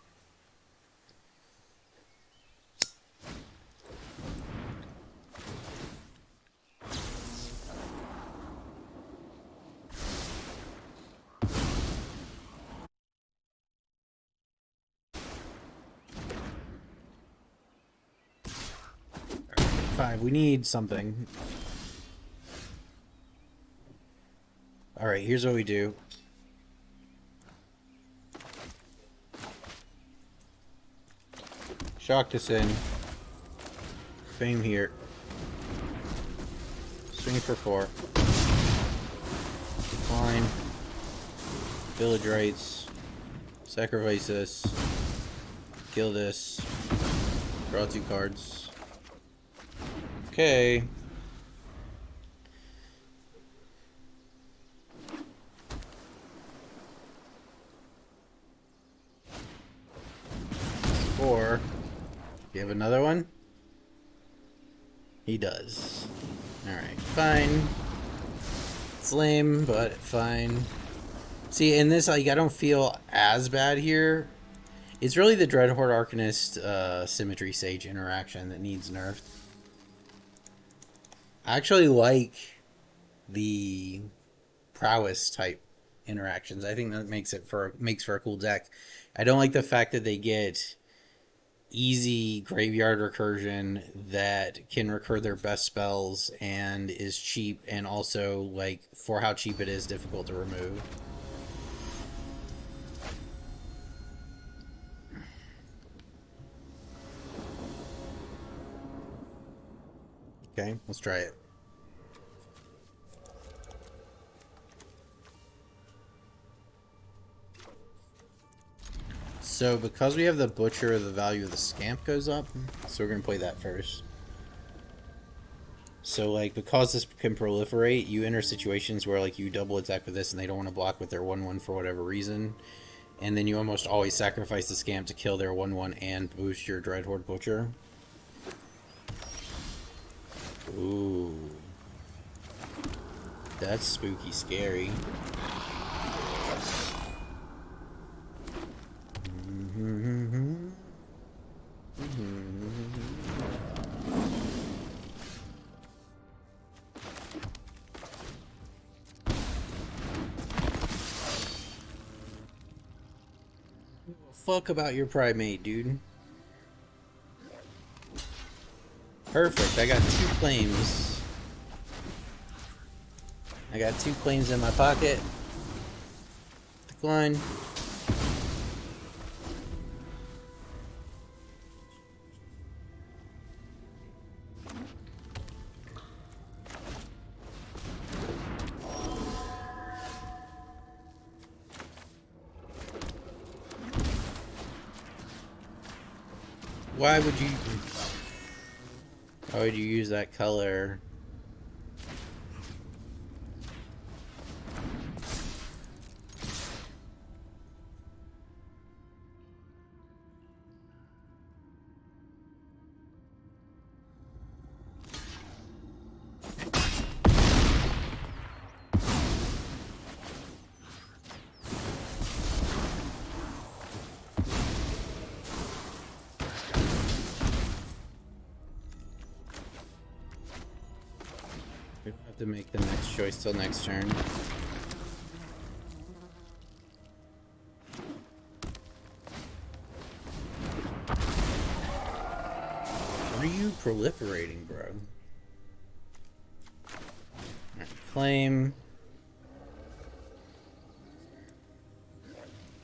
Five. We need something. Alright, here's what we do. Shock this in. Fame here. Swing for 4. Decline. Village Rites. Sacrifice this. Kill this. Draw 2 cards. Okay. Or you have another one? He does. Alright, fine. It's lame, but fine. See, in this, like, I don't feel as bad here. It's really the Dreadhorde Arcanist Symmetry Sage interaction that needs nerfed. I actually like the prowess type interactions. I think that makes for a cool deck. I don't like the fact that they get easy graveyard recursion that can recur their best spells and is cheap, and also, like, for how cheap it is, difficult to remove. Okay, let's try it. So because we have the Butcher, the value of the Scamp goes up, so we're going to play that first. So, like, because this can proliferate, you enter situations where, like, you double attack with this and they don't want to block with their 1/1 for whatever reason. And then you almost always sacrifice the Scamp to kill their 1/1 and boost your Dreadhorde Butcher. Ooh. That's spooky scary. Fuck about your primate, dude. Perfect, I got 2 claims. I got 2 claims in my pocket. Decline. Why would you use that color? We don't have to make the next choice till next turn. Are you proliferating, bro? Right, claim.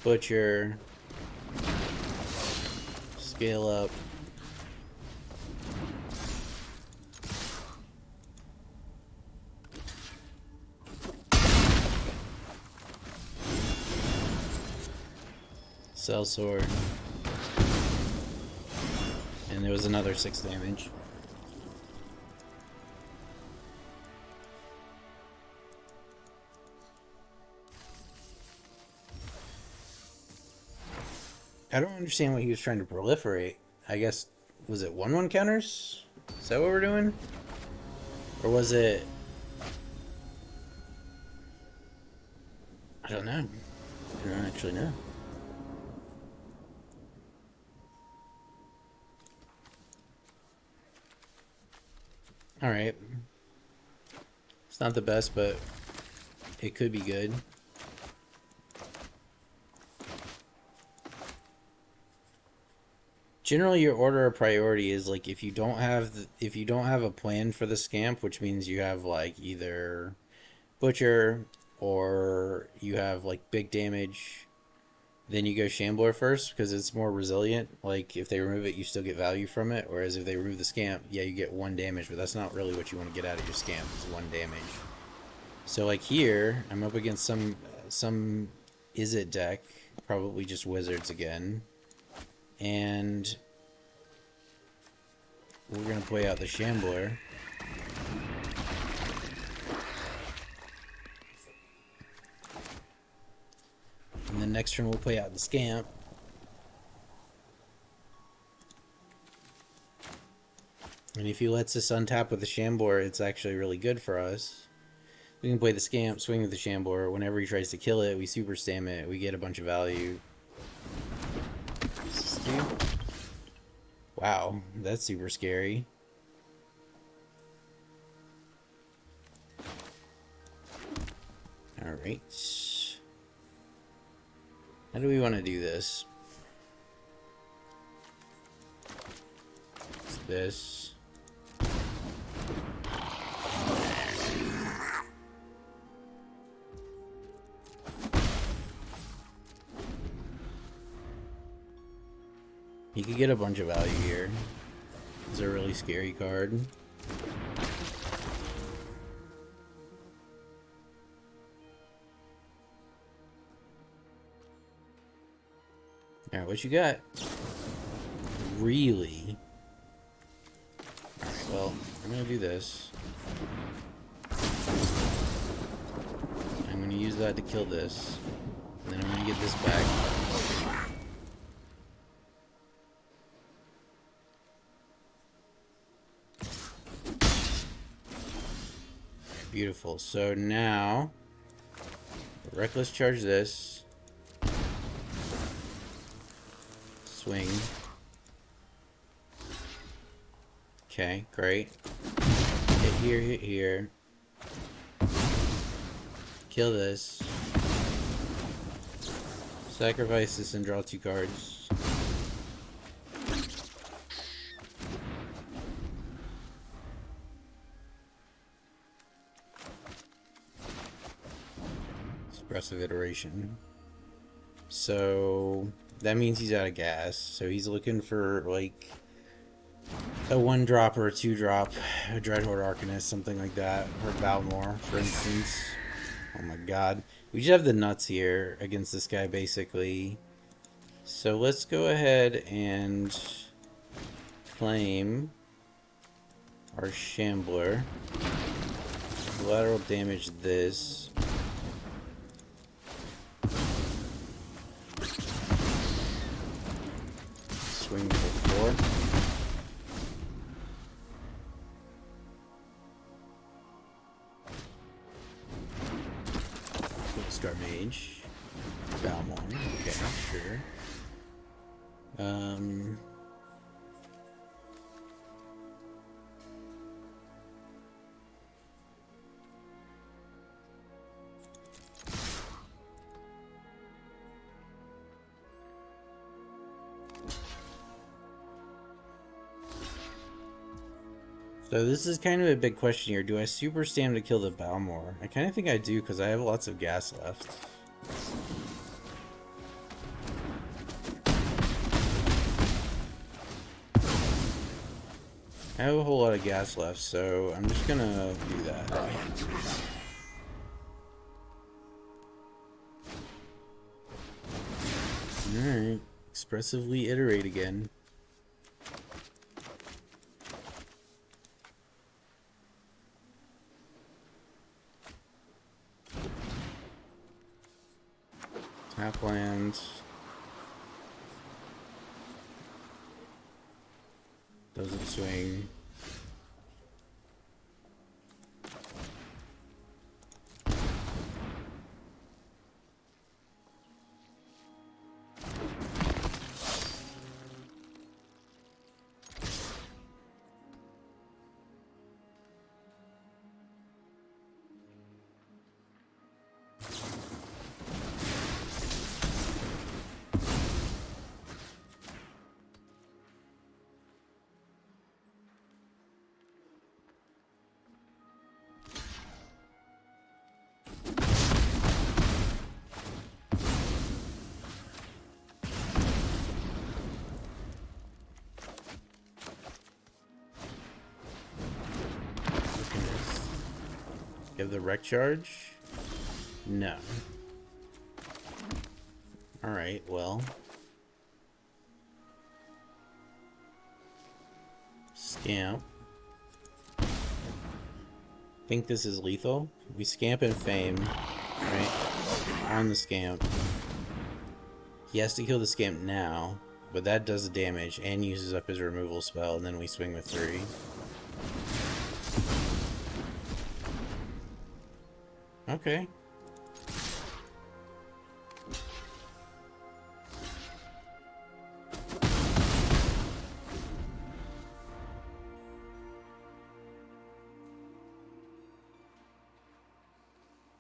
Butcher. Scale up. Cell sword. And there was another 6 damage. I don't understand what he was trying to proliferate. I guess, was it 1/1 counters? Is that what we're doing? Or was it... I don't know. I don't actually know. Alright. It's not the best, but it could be good. Generally, your order of priority is like if you don't have a plan for the Scamp, which means you have like either Butcher or you have like big damage, then you go Shambler first because it's more resilient. Like if they remove it, you still get value from it. Whereas if they remove the Scamp, yeah, you get 1 damage, but that's not really what you want to get out of your Scamp. It's 1 damage. So like here, I'm up against some Izzet deck, probably just Wizards again. And we're going to play out the Shambler. And then next turn we'll play out the Scamp. And if he lets us untap with the Shambler, it's actually really good for us. We can play the Scamp, swing with the Shambler. Whenever he tries to kill it, we super stam it. We get a bunch of value. Wow, that's super scary. Alright. How do we want to do this? It's this. You could get a bunch of value here. It's a really scary card. Alright, what you got? Really? Alright, well, I'm gonna do this. I'm gonna use that to kill this. And then I'm gonna get this back. Beautiful. So now, reckless charge this. Swing. Okay, great. Hit here, hit here. Kill this. Sacrifice this and draw 2 cards. Expressive iteration. So that means he's out of gas. So he's looking for like a 1-drop or a 2-drop, a Dreadhorde Arcanist, something like that, or Balmor, for instance. Oh my god. We just have the nuts here against this guy, basically. So let's go ahead and claim our Shambler. Collateral damage this. Swing for 4. Star Mage. Balmor. Okay, sure. So this is kind of a big question here. Do I super stam to kill the Balmor? I kind of think I do because I have lots of gas left. I have a whole lot of gas left, so I'm just gonna do that. Alright, expressively iterate again. Tap lands. Doesn't swing. Give the wreck charge? No. Alright, well. Scamp. Think this is lethal? We scamp and fame, right? On the scamp. He has to kill the scamp now, but that does the damage and uses up his removal spell, and then we swing with 3. Okay.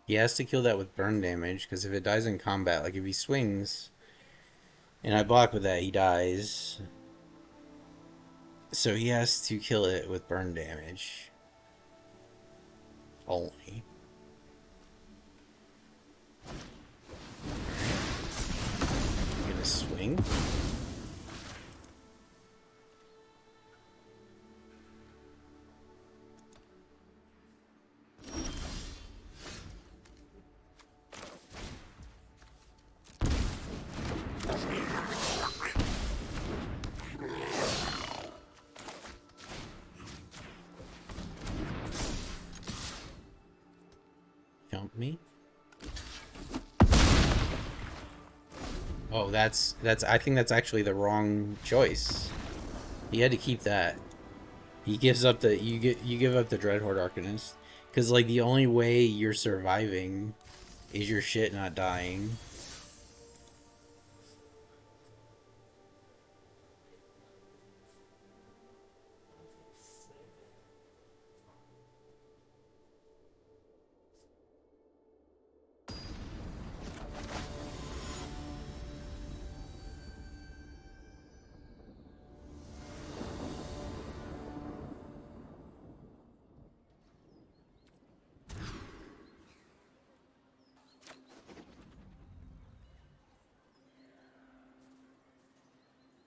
He has to kill that with burn damage, because if it dies in combat, like if he swings and I block with that, he dies. So he has to kill it with burn damage. Only. I'm gonna swing. me. Oh, that's I think that's actually the wrong choice. He had to keep that. He gives up the you give up the Dreadhorde Arcanist, because like the only way you're surviving is your shit not dying.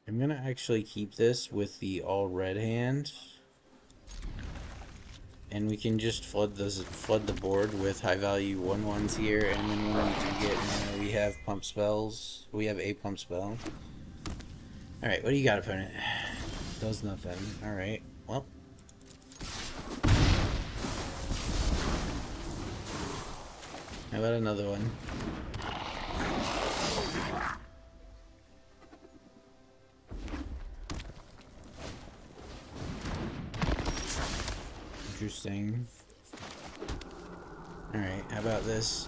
I'm gonna actually keep this with the all red hand, and we can just flood the board with high value 1/1s here, and then when we do get mana, we have pump spells. We have a pump spell. All right, what do you got, opponent? Does nothing. All right, well. How about another one? Interesting. Alright, how about this?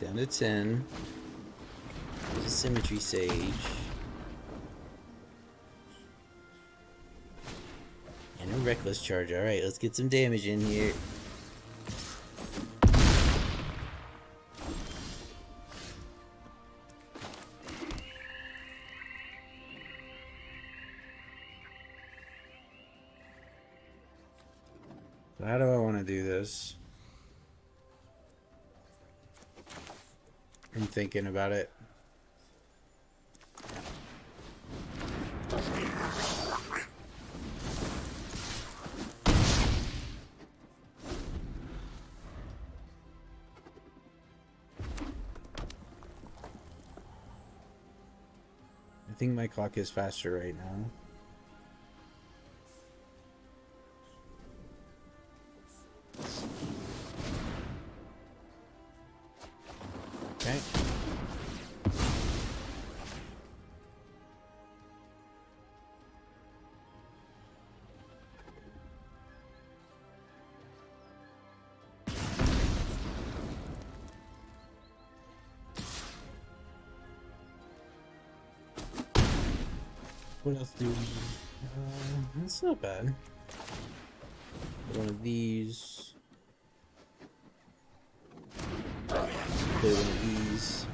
Down to 10. There's a Symmetry Sage. And a Reckless Charge. Alright, let's get some damage in here. So how do I want to do this? I'm thinking about it. I think my clock is faster right now. Okay. What else do we... that's not bad. One of these. Play one of these.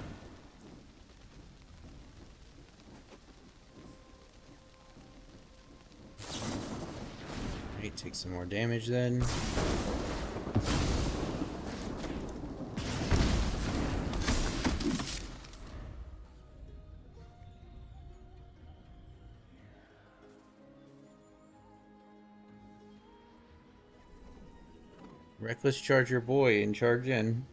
Alright, take some more damage then. Reckless charge your boy and charge in.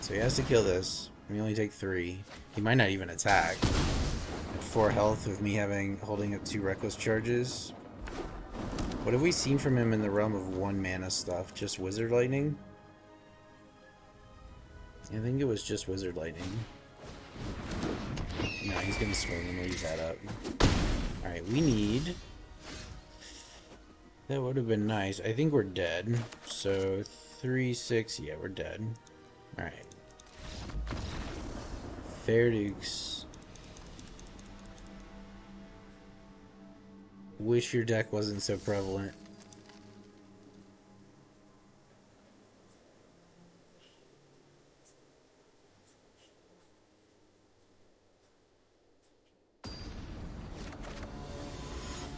So he has to kill this. We only take 3. He might not even attack. At 4 health with me holding up 2 reckless charges. What have we seen from him in the realm of 1 mana stuff? Just Wizard Lightning? I think it was just Wizard Lightning. No, he's gonna swing and leave that up. Alright, we need... That would have been nice. I think we're dead. So, 3, 6, yeah, we're dead. Alright. Fair Dukes. Wish your deck wasn't so prevalent.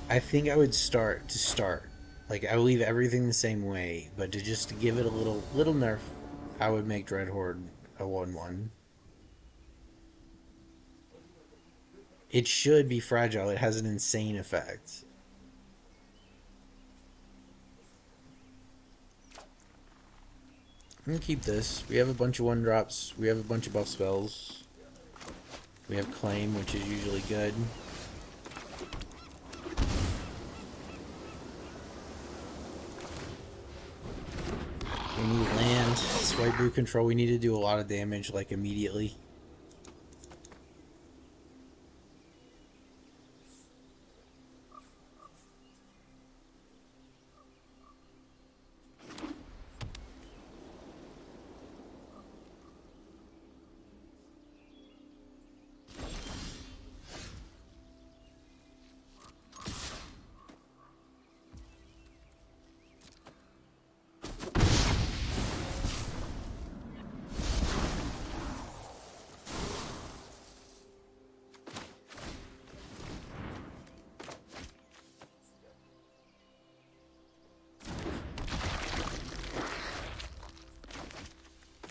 I think I would start. Like I would leave everything the same way, but to just to give it a little nerf, I would make Dread Horde a 1/1. It should be fragile. It has an insane effect. I'm gonna keep this. We have a bunch of 1-drops. We have a bunch of buff spells. We have Claim, which is usually good. We need land, swipe root control. We need to do a lot of damage, like, immediately.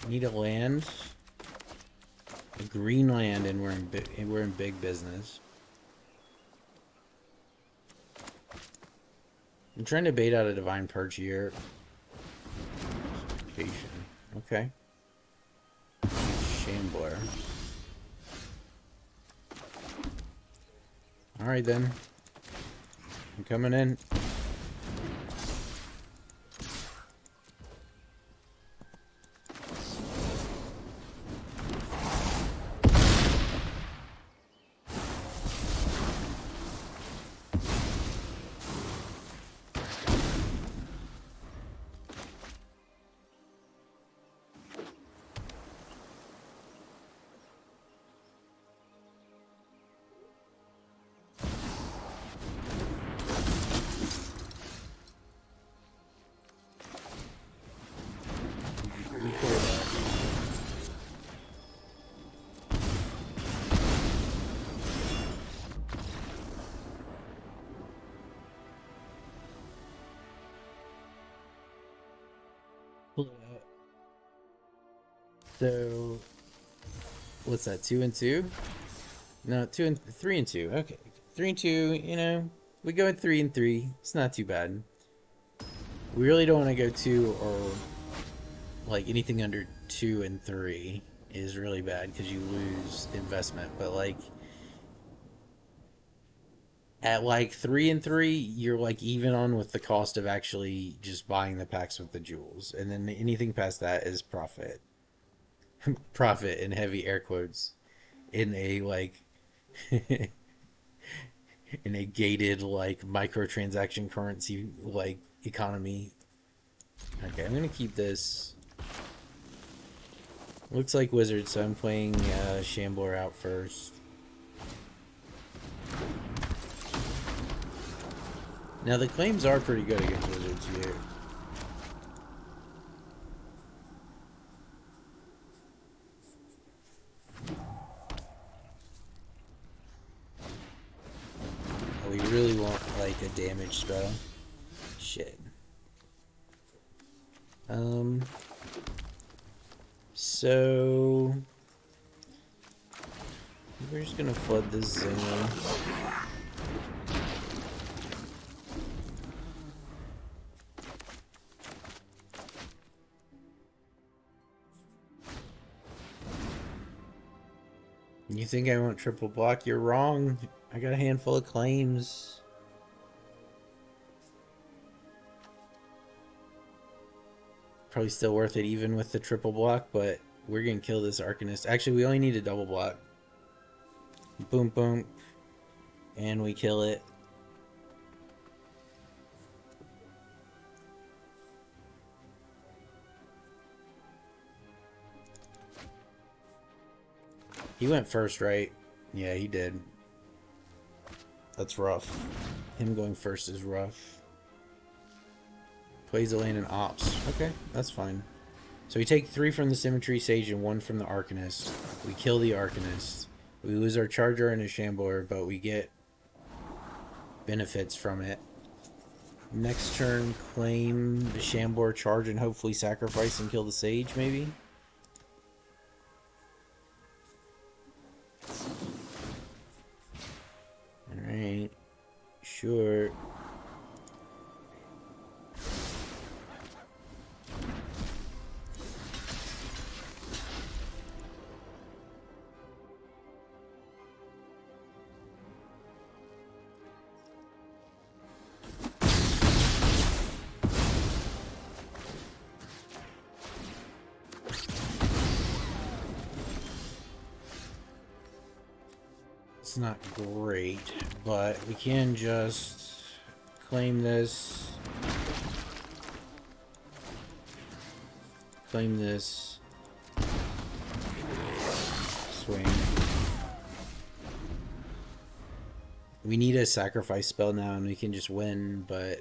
Need a land, a green land, and we're in big business. I'm trying to bait out a Divine Purge here. Okay. Shambler. Alright then. I'm coming in. So, what's that? 2 and 2? No, 3 and 2. Okay, 3 and 2. You know, we go at 3 and 3. It's not too bad. We really don't want to go 2 or like anything under 2 and 3 is really bad because you lose investment. But like at like 3 and 3, you're like even on with the cost of actually just buying the packs with the jewels, and then anything past that is profit. Profit in heavy air quotes in a like in a gated like microtransaction currency like economy. Okay, I'm gonna keep this. Looks like Wizard, so I'm playing Shambler out first. Now the claims are pretty good against Wizards here. We really want like a damage spell. Shit. So we're just gonna flood this zone. You think I won't triple block? You're wrong. I got a handful of claims. Probably still worth it even with the triple block, but we're gonna kill this Arcanist. Actually, we only need a double block. Boom, boom. And we kill it. He went first, right? Yeah, he did. That's rough. Him going first is rough. Plays a land in Ops. Okay, that's fine. So we take 3 from the Symmetry Sage and 1 from the Arcanist. We kill the Arcanist. We lose our Charger and a Shambler, but we get benefits from it. Next turn, claim the Shambler, charge, and hopefully sacrifice and kill the Sage, maybe? Alright. Sure. It's not great, but we can just claim this. Claim this. Swing. We need a sacrifice spell now and we can just win, but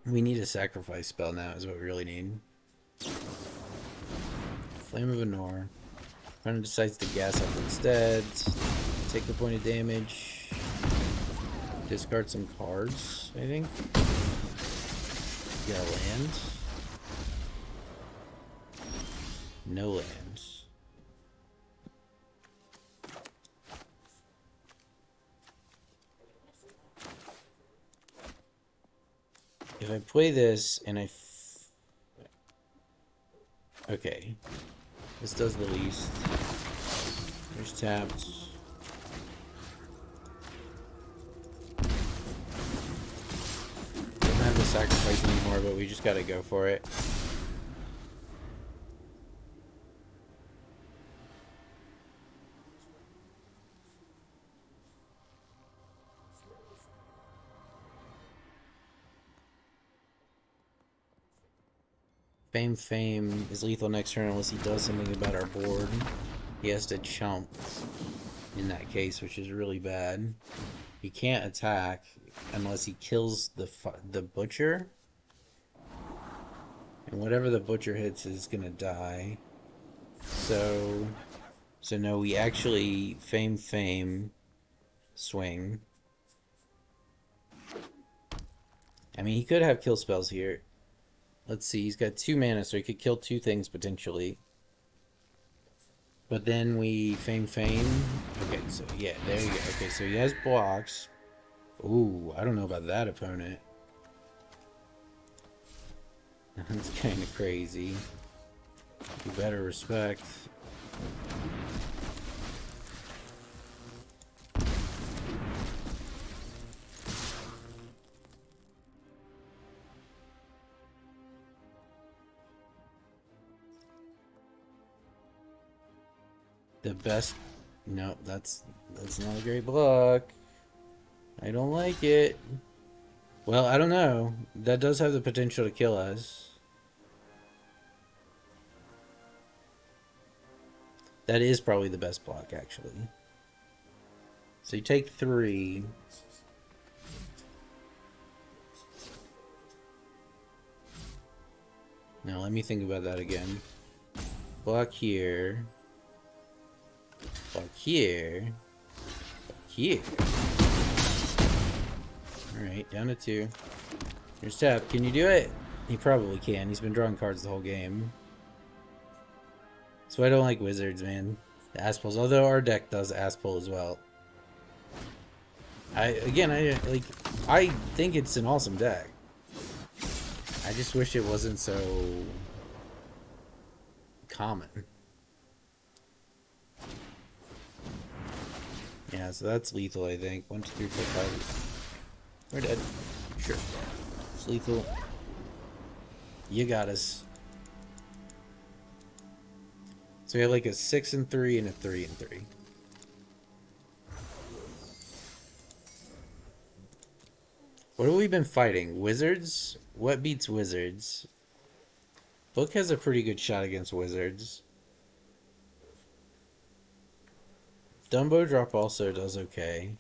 we need a sacrifice spell now is what we really need. Flame of Anor. Opponent decides to gas up instead. Take the point of damage. Discard some cards, I think. Got a land. No lands. If I play this and okay. This does the least. There's tapped. Don't have to sacrifice anymore, but we just gotta go for it. Fame is lethal next turn unless he does something about our board. He has to chump in that case, which is really bad. He can't attack unless he kills the butcher. And whatever the butcher hits is gonna die. So no, we actually fame swing. I mean, he could have kill spells here. Let's see, he's got 2 mana, so he could kill 2 things potentially. But then we fame. Okay, so yeah, there you go. Okay, so he has blocks. Ooh, I don't know about that opponent. That's kind of crazy. You better respect. The best... No, that's not a great block. I don't like it. Well, I don't know. That does have the potential to kill us. That is probably the best block, actually. So you take 3. Now let me think about that again. Block here. Block here. Block here. Alright, down to 2. Here's tap. Can you do it? He probably can. He's been drawing cards the whole game. So I don't like wizards, man. The ass pulls. Although our deck does ass pull as well. I think it's an awesome deck. I just wish it wasn't so common. Yeah, so that's lethal, I think. 1, 2, 3, 4, 5. We're dead. Sure. It's lethal. You got us. So we have like a 6 and 3 and a 3 and 3. What have we been fighting? Wizards? What beats Wizards? Book has a pretty good shot against Wizards. Dumbo Drop also does okay.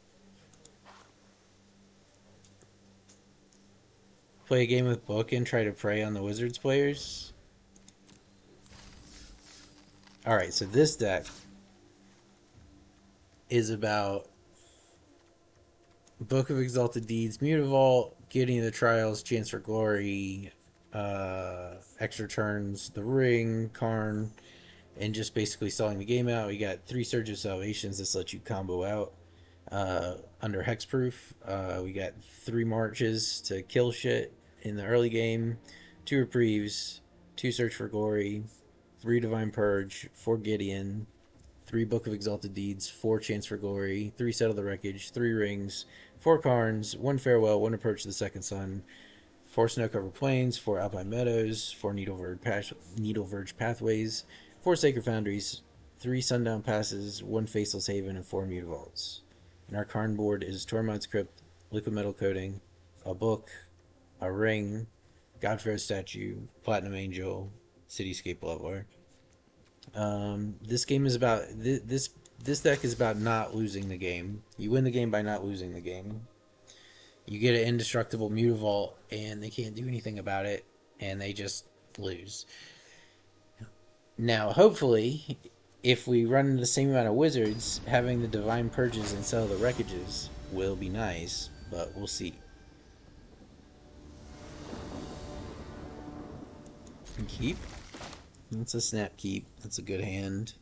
Play a game with Book and try to prey on the Wizards players. Alright, so this deck is about Book of Exalted Deeds, Mutavault, Gideon of the Trials, Chance for Glory, extra turns, the Ring, Karn, and just basically stalling the game out. We got 3 Surge of Salvations. This lets you combo out under Hexproof. We got 3 Marches to kill shit in the early game, 2 Reprieves, 2 Search for Glory, 3 Divine Purge, 4 Gideon, 3 Book of Exalted Deeds, 4 Chance for Glory, 3 Settle the Wreckage, 3 Rings, 4 Karns, 1 Farewell, 1 Approach to the Second Sun, 4 Snow-Covered Plains, 4 Alpine Meadows, 4 Needle Verge Pathways, 4 Sacred Foundries, 3 Sundown Passes, 1 Faceless Haven, and 4 Mutavaults. And our Karn board is Tormod's Crypt, Liquid Metal Coating, a Book, a Ring, Godfrey's Statue, Platinum Angel, Cityscape Leveler. This game is about this deck is about not losing the game. You win the game by not losing the game. You get an indestructible Mutavault, and they can't do anything about it, and they just lose. Now, hopefully, if we run into the same amount of Wizards, having the Divine Purges and Settle the Wreckages will be nice, but we'll see. And keep. That's a snap keep. That's a good hand.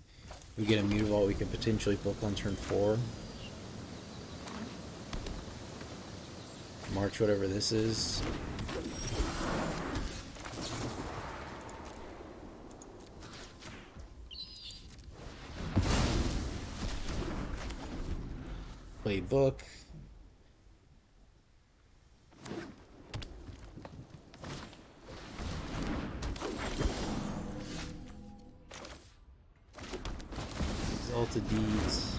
We get a Mutavault, we can potentially book on turn 4. March whatever this is. Play Book. Exalted Deeds.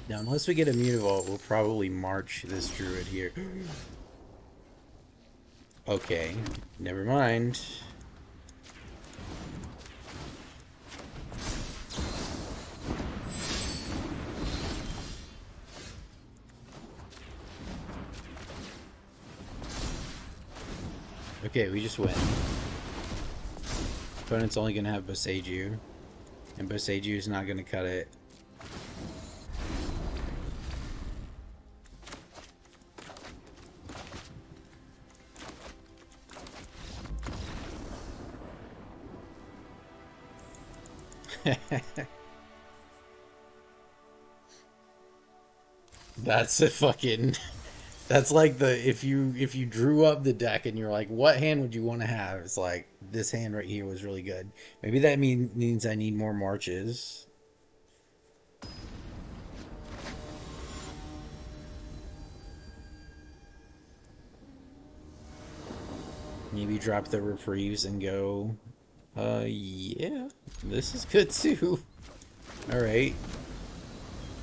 Now, unless we get a Mutavault, we'll probably march this Druid here. Okay, never mind. Okay, we just win. Opponent's only gonna have Boseiju, and Boseiju is not gonna cut it. That's a fucking. That's like the if you drew up the deck and you're like, what hand would you want to have? It's like this hand right here was really good. Maybe that means I need more marches. Maybe drop the reprieves and go. Yeah, this is good too. All right,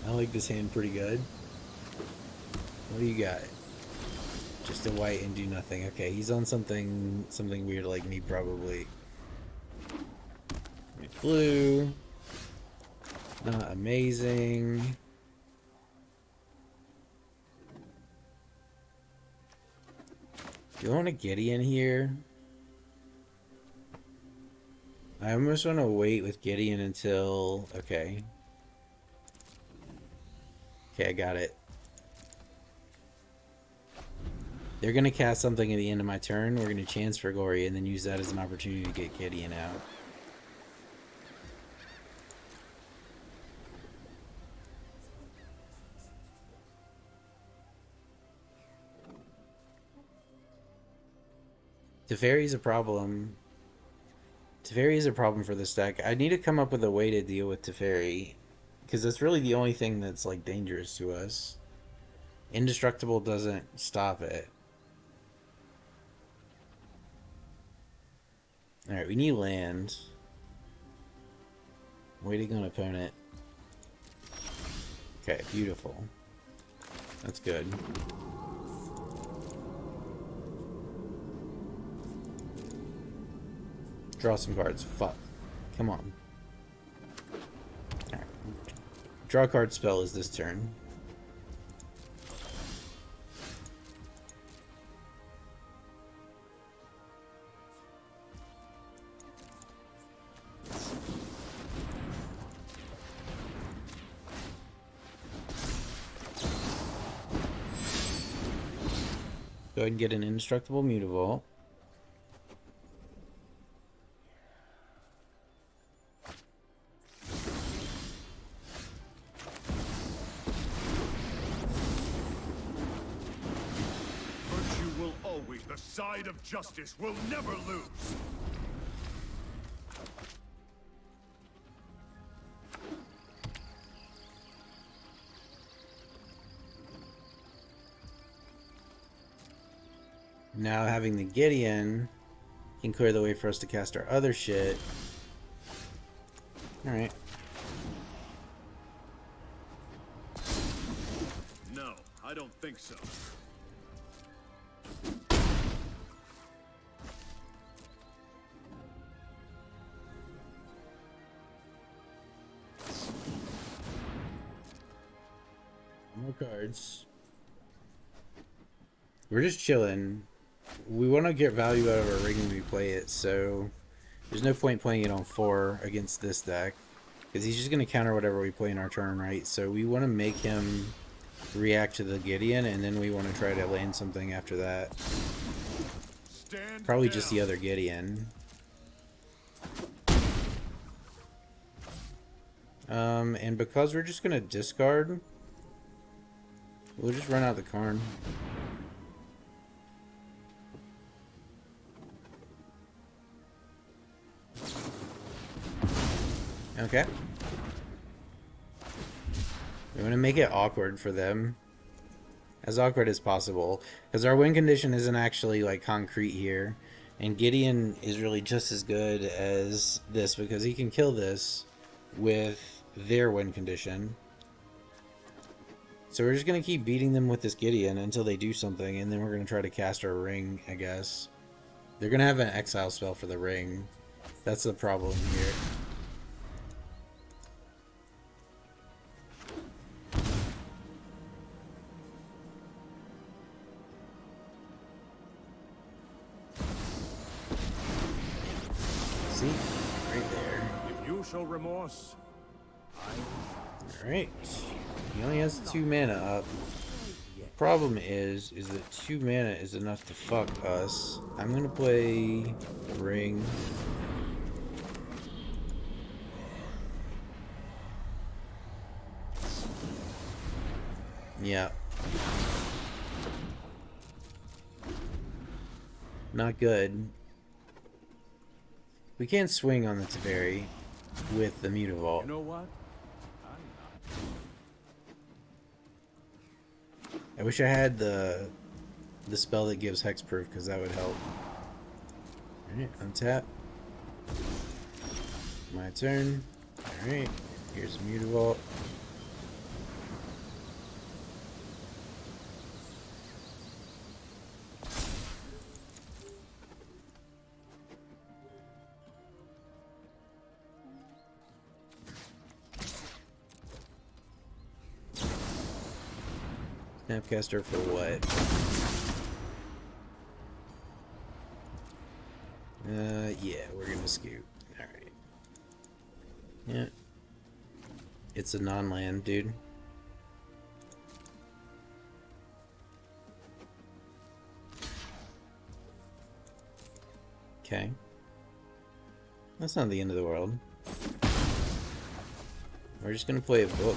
I like this hand pretty good. What do you got? Just a white and do nothing. Okay, he's on something weird like me probably. Blue. Not amazing. Do you want a Gideon here? I almost want to wait with Gideon until... Okay. Okay, I got it. They're going to cast something at the end of my turn. We're going to Chance for Glory and then use that as an opportunity to get Gideon out. Teferi's a problem. Teferi is a problem for this deck. I need to come up with a way to deal with Teferi. Because that's really the only thing that's like dangerous to us. Indestructible doesn't stop it. Alright, we need land. Waiting on opponent. Okay, beautiful. That's good. Draw some cards. Fuck. Come on. Alright. Draw a card spell is this turn. Go ahead and get an indestructible mutavault. Virtue will always, the side of justice will never lose. Now having the Gideon can clear the way for us to cast our other shit. Alright. No, I don't think so. More cards. We're just chilling. We want to get value out of our ring when we play it, so there's no point playing it on 4 against this deck, because he's just going to counter whatever we play in our turn, right? So we want to make him react to the Gideon, and then we want to try to land something after that. Probably just the other Gideon. And because we're just going to discard, we'll just run out the Karn. Okay. We want to make it awkward for them. As awkward as possible. Because our win condition isn't actually like concrete here. And Gideon is really just as good as this because he can kill this with their win condition. So we're just going to keep beating them with this Gideon until they do something. And then we're going to try to cast our ring, I guess. They're going to have an exile spell for the ring. That's the problem here. See? Right there. If you show remorse, Alright. He only has 2 mana up. Problem is that 2 mana is enough to fuck us. I'm gonna play Ring. Yeah. Not good. We can't swing on the Teferi with the Mutavault. you know what? I wish I had the spell that gives hexproof because that would help. Alright, untap. My turn. Alright, here's a Mutavault. Snapcaster for what? Yeah, we're gonna scoot. Alright. Yeah. It's a non-land, dude. Okay. That's not the end of the world. We're just gonna play a book.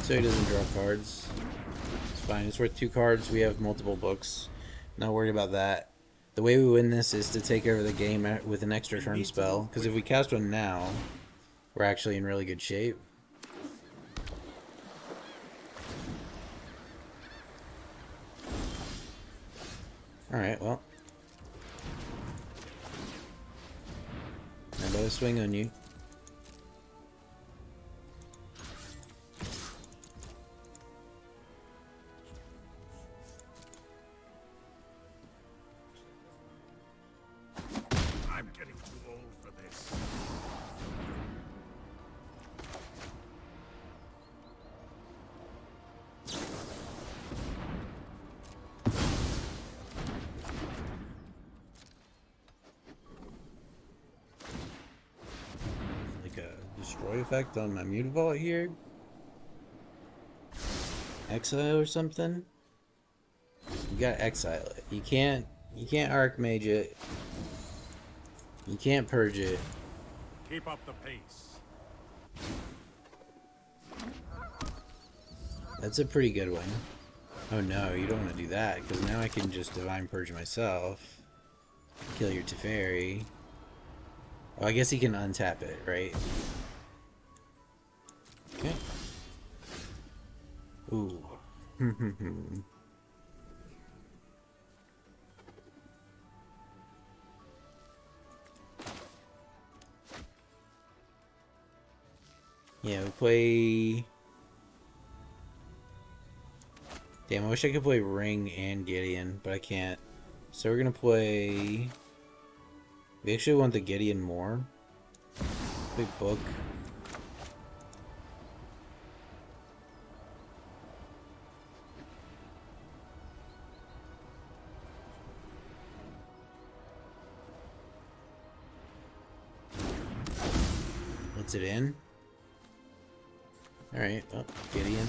So he doesn't draw cards. It's fine. It's worth 2 cards. We have multiple books. Not worried about that. The way we win this is to take over the game with an extra We turn need to spell. move Because if we quickly. cast one now, we're actually in really good shape. Alright, well. How about a swing on you? I'm getting too old for this. Like a destroy effect on my Mutavault here? Exile or something? You gotta exile it. You can't Archmage it. You can't purge it. Keep up the pace. That's a pretty good one. Oh no, you don't want to do that, because now I can just Divine Purge myself. Kill your Teferi. Oh, I guess he can untap it, right? Okay. Ooh. Yeah, we play... Damn, I wish I could play Ring and Gideon, but I can't. So we're gonna play... We actually want the Gideon more. Big book. What's it in? Alright, well, Gideon.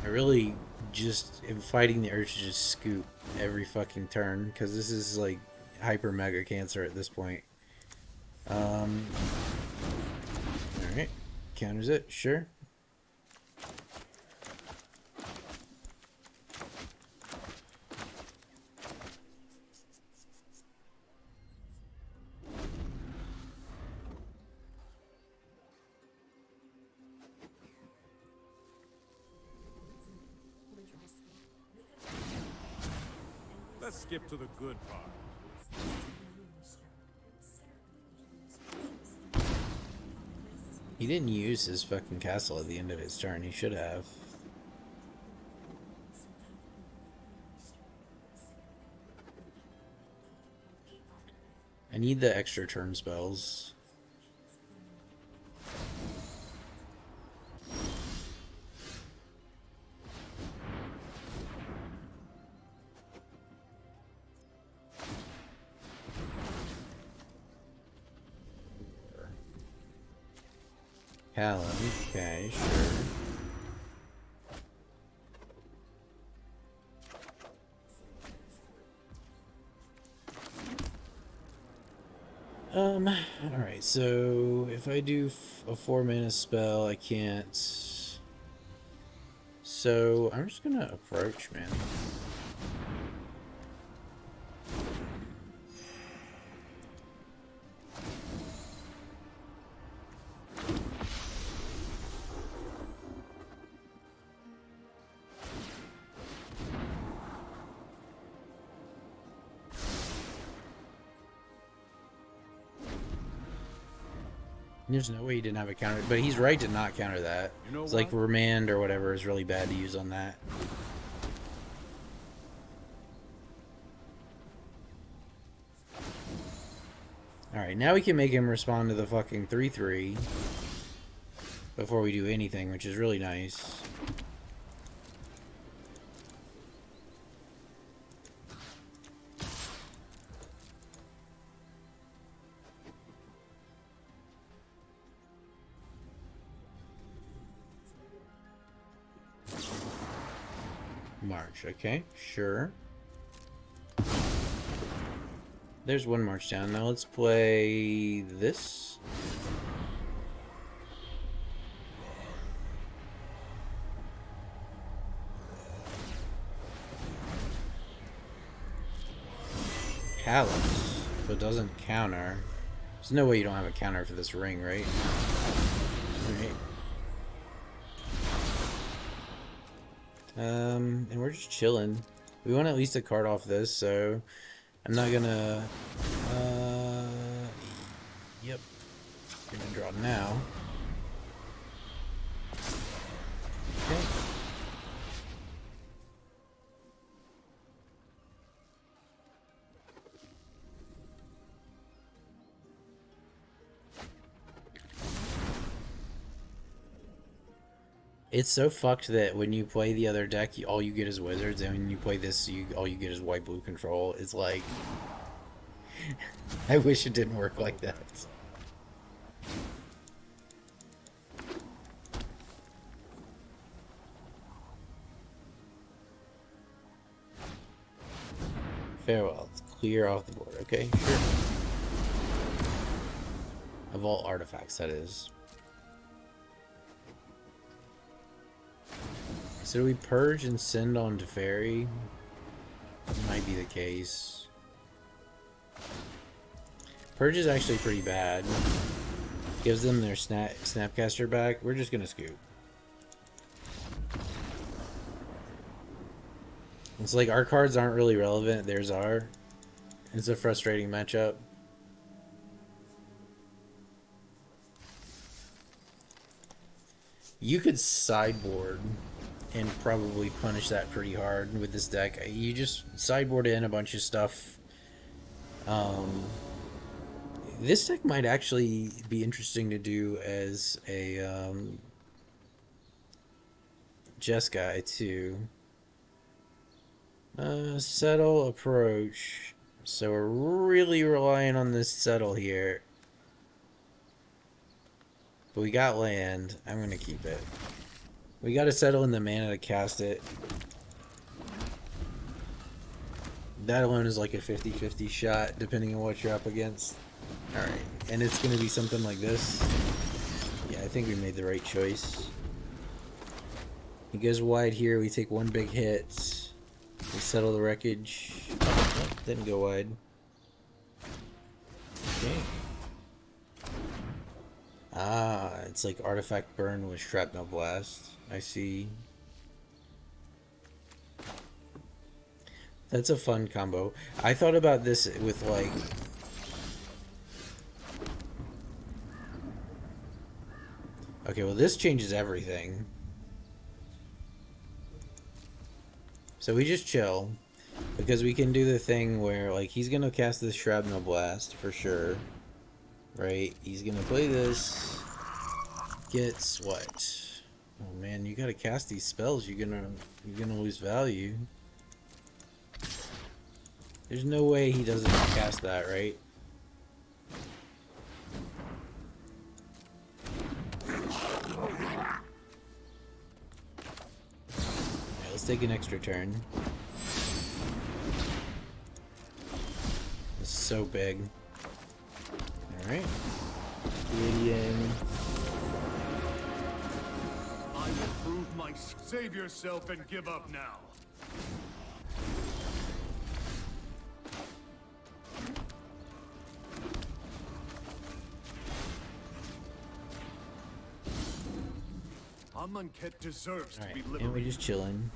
I really just am fighting the urge to just scoop every fucking turn, because this is like hyper mega cancer at this point. Alright. Counters it, sure. Let's skip to the good part. He didn't use his fucking castle at the end of his turn. He should have. I need the extra turn spells. Callum, okay, sure. Alright, so if I do a 4-mana spell, I can't. So I'm just gonna approach, man. There's no way he didn't have a counter, but he's right to not counter that. You know It's like what? Remand or whatever is really bad to use on that. Alright, now we can make him respond to the fucking 3/3 before we do anything, which is really nice. March, okay, sure. There's one march down. Now let's play this. balance, so it doesn't counter. There's no way you don't have a counter for this ring, right? Alright. And we're just chilling. We want at least a card off this, so I'm not gonna. Yep. Gonna draw now. Okay. It's so fucked that when you play the other deck, all you get is wizards, and when you play this, all you get is white-blue control. It's like, I wish it didn't work like that. Farewell. Let's clear off the board. Okay, sure. Of all artifacts, that is. So do we purge and send on to Fairy? Might be the case. Purge is actually pretty bad. Gives them their Snapcaster back. We're just gonna scoop. It's like our cards aren't really relevant, theirs are. It's a frustrating matchup. You could sideboard and probably punish that pretty hard with this deck. You just sideboard in a bunch of stuff. This deck might actually be interesting to do as a Jeskai too. Settle, approach. So we're really relying on this settle here. But we got land. I'm gonna keep it. We gotta settle in the mana to cast it. That alone is like a 50-50 shot, depending on what you're up against. Alright, and it's gonna be something like this. Yeah, I think we made the right choice. He goes wide here, we take one big hit. We settle the wreckage. Oh, didn't go wide. Okay. Ah, it's like artifact burn with shrapnel blast. I see. That's a fun combo. I thought about this with like... Okay, well this changes everything. So we just chill, because we can do the thing where, like, he's gonna cast this Shrapnel Blast, for sure. Right? He's gonna play this. Gets what? Oh man, you gotta cast these spells, you're gonna lose value. There's no way he doesn't cast that, right? Take an extra turn. It's so big. Alright. Gideon. I will prove my... Save yourself and give up now. Amonkhet deserves to be liberated. And we're just chilling.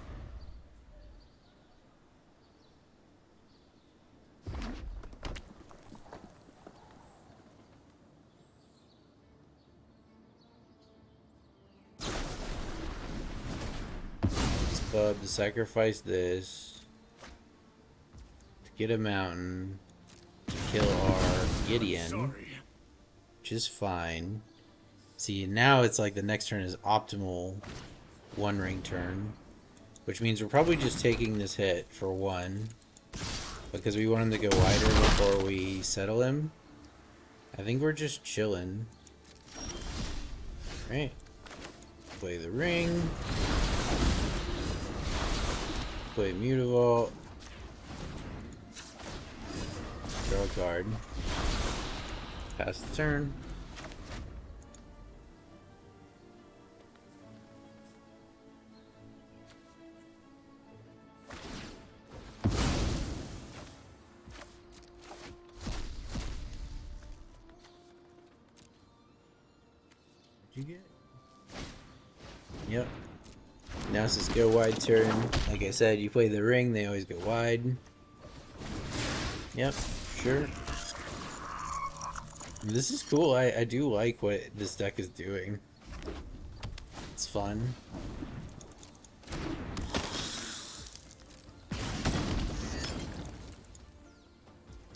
To sacrifice this to get a mountain to kill our Gideon, which is fine. See, now it's like the next turn is optimal one ring turn, which means we're probably just taking this hit for one because we want him to go wider before we settle him. I think we're just chilling. Right. Play the ring. Play Mutavault. Draw a card. Pass the turn. you get? Yep. Now it's this go wide turn. Like I said, you play the ring, they always go wide. Yep, sure. This is cool. I do like what this deck is doing. It's fun.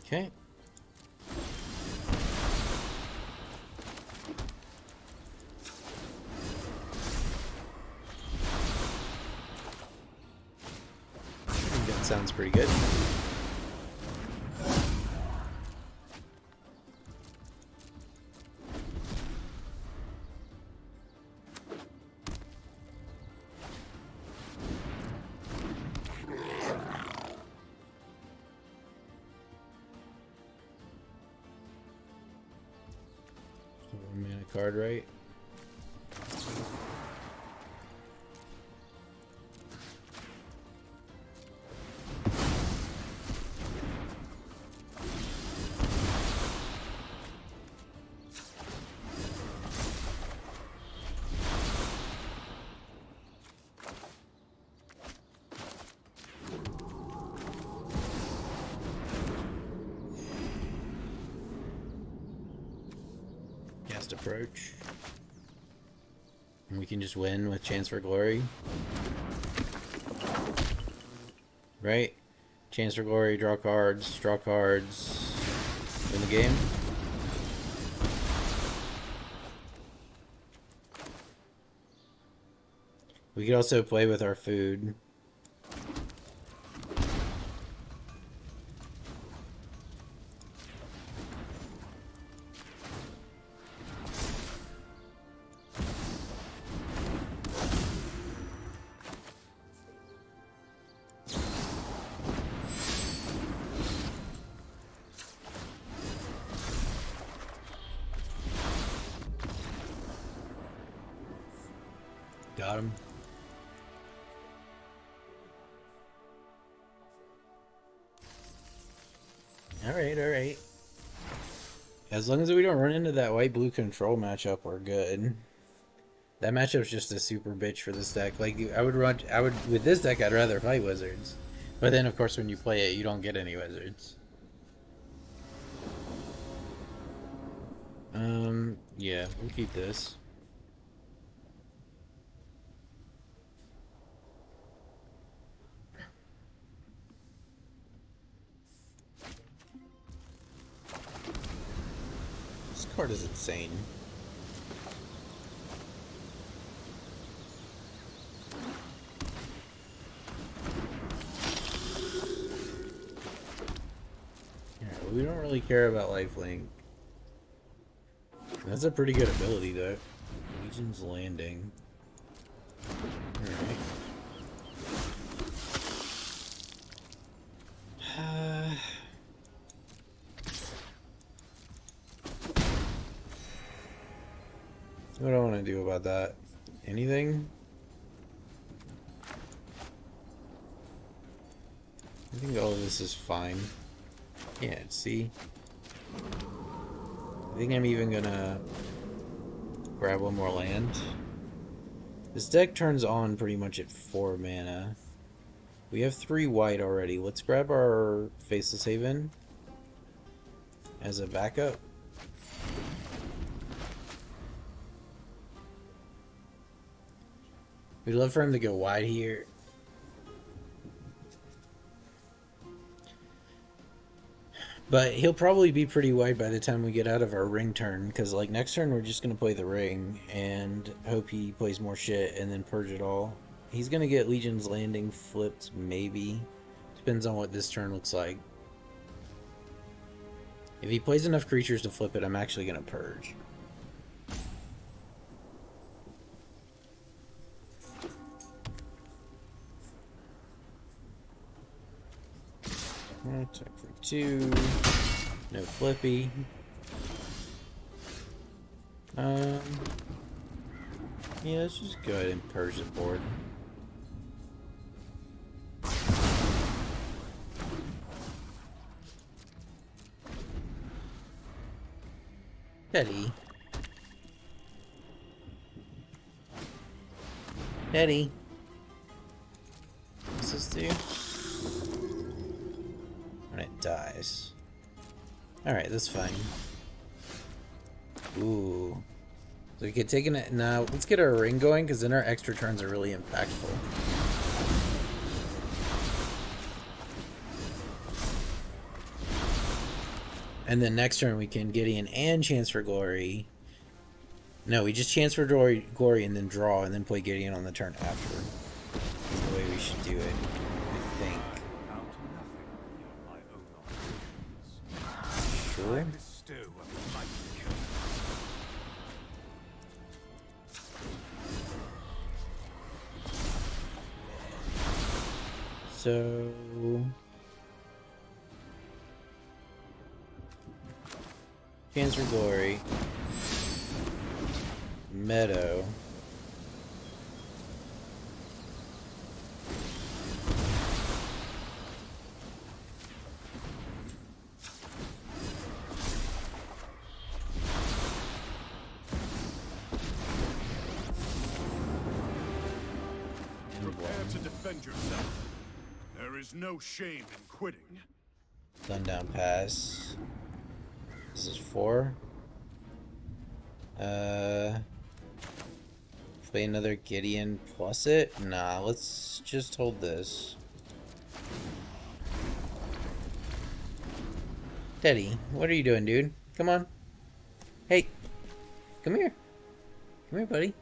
Okay. I think that sounds pretty good. Mana card, right? Cast approach. And we can just win with Chance for Glory. Right? Chance for Glory, draw cards, win the game. We could also play with our food. Got him. Alright, alright. As long as we don't run into that white-blue control matchup, we're good. That matchup's just a super bitch for this deck. Like, with this deck, I'd rather fight wizards. But then, of course, when you play it, you don't get any wizards. Yeah, we'll keep this. This card is insane. Yeah, we don't really care about lifelink. That's a pretty good ability, though. Legion's Landing. Alright. What do I want to do about that? Anything? I think all of this is fine. Yeah, see? I think I'm even gonna grab one more land. This deck turns on pretty much at 4 mana. We have 3 white already. Let's grab our Faceless Haven as a backup. We'd love for him to go wide here. But he'll probably be pretty wide by the time we get out of our ring turn, because like next turn we're just going to play the ring and hope he plays more shit and then purge it all. He's going to get Legion's Landing flipped, maybe. Depends on what this turn looks like. If he plays enough creatures to flip it, I'm actually going to purge. Attack for 2. No flippy. Yeah, let's just go ahead and purge the board. Petty. Eddie. What's this do? When it dies. Alright, that's fine. Ooh. So we could take it now. Let's get our ring going, because then our extra turns are really impactful. And then next turn we can Gideon and Chance for Glory. No, we just Chance for Glory and then draw, and then play Gideon on the turn after. That's the way we should do it, I think. Sure. So Chance for Glory, Meadow, Prepare to defend yourself. There is no shame in quitting. Sundown Pass. This is 4. Play another Gideon plus it? Nah, let's just hold this. Teddy, what are you doing, dude? Come on. Hey, come here. Come here, buddy.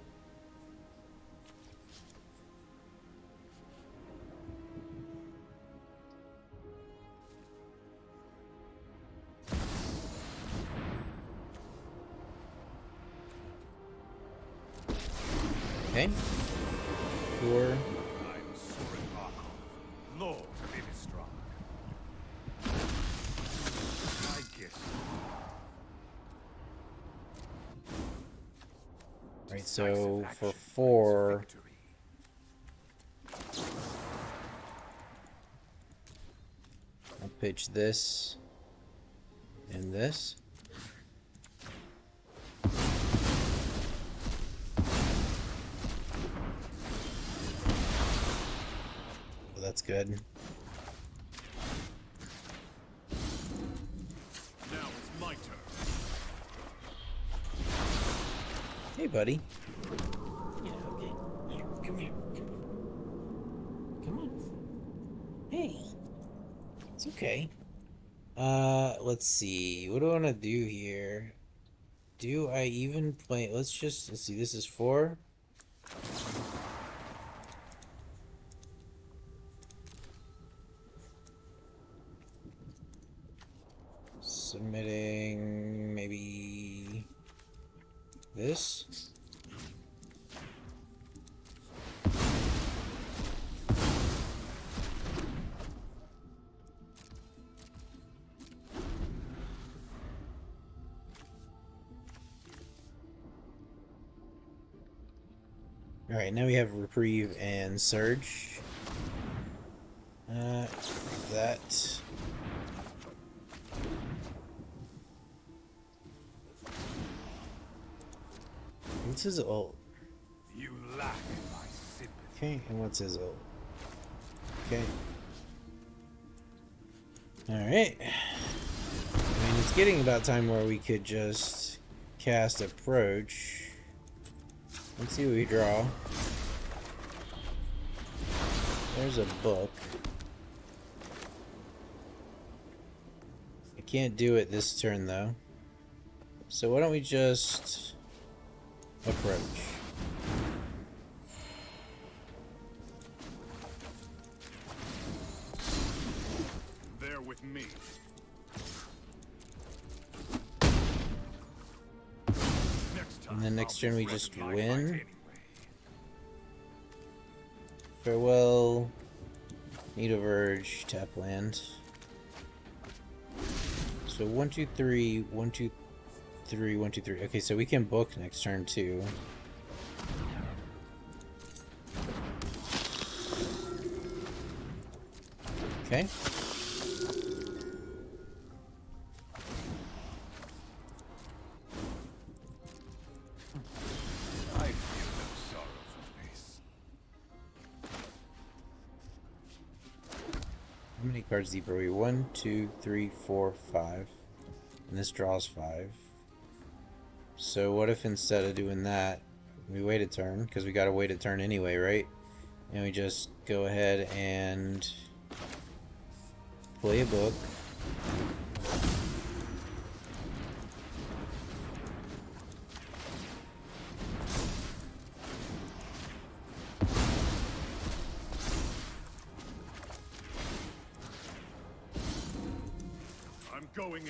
Okay. 4. I'm Soren Markov, Lord of Innistrad. I guess. Right, so for 4, I'll pitch this and this. Well, that's good. Now it's my turn. Hey, buddy. Yeah, okay. Here, come here. Come on. Hey. It's okay. Let's see. What do I want to do here? Do I even play? Let's see. This is 4. Submitting maybe this. Alright, now we have Reprieve and Surge. That. What's his ult? You lack my sympathy. Okay, and what's his ult? Okay. Alright. I mean, it's getting about time where we could just cast Approach. Let's see what we draw. There's a book. I can't do it this turn, though. So why don't we just Approach? There with me. Next time, And then next turn we just my win. fight anyway. Farewell. Need a Verge. Tap land. So 1, 2, 3. 1, 2, 3. 1, 2, 3. Okay, so we can book next turn too. Okay. I feel no sorrow for this. cards deeper. We 1, 2, 3, 4, 5. And this draws 5. So what if instead of doing that, we wait a turn? Because we gotta wait a turn anyway, right? And we just go ahead and play a book. I'm going in.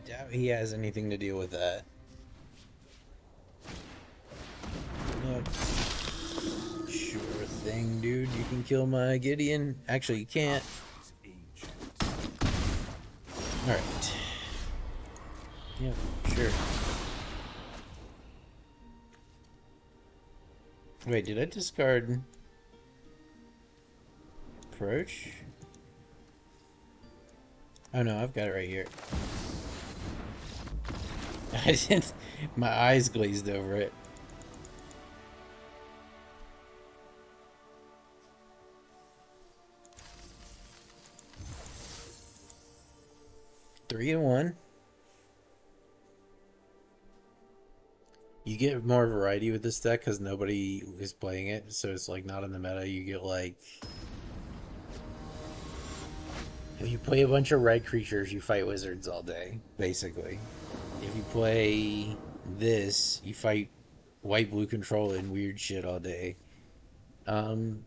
Doubt he has anything to deal with that. Yep. Sure thing, dude. You can kill my Gideon. Actually, you can't. Alright. Yep, sure. Wait, did I discard Approach? Oh no, I've got it right here. I didn't. My eyes glazed over it. Three and one. You get more variety with this deck because nobody is playing it, so it's like not in the meta. You get like, if you play a bunch of red creatures, you fight wizards all day, basically. If you play this, you fight white blue control and weird shit all day. Um,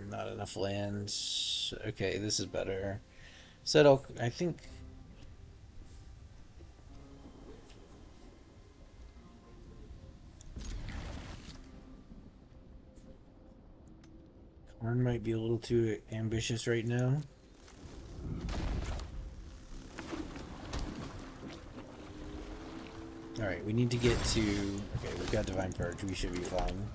not enough lands. Okay, this is better. Settle. I think. Karn might be a little too ambitious right now. Alright, we need to get to... Okay, we've got Divine Purge. We should be fine.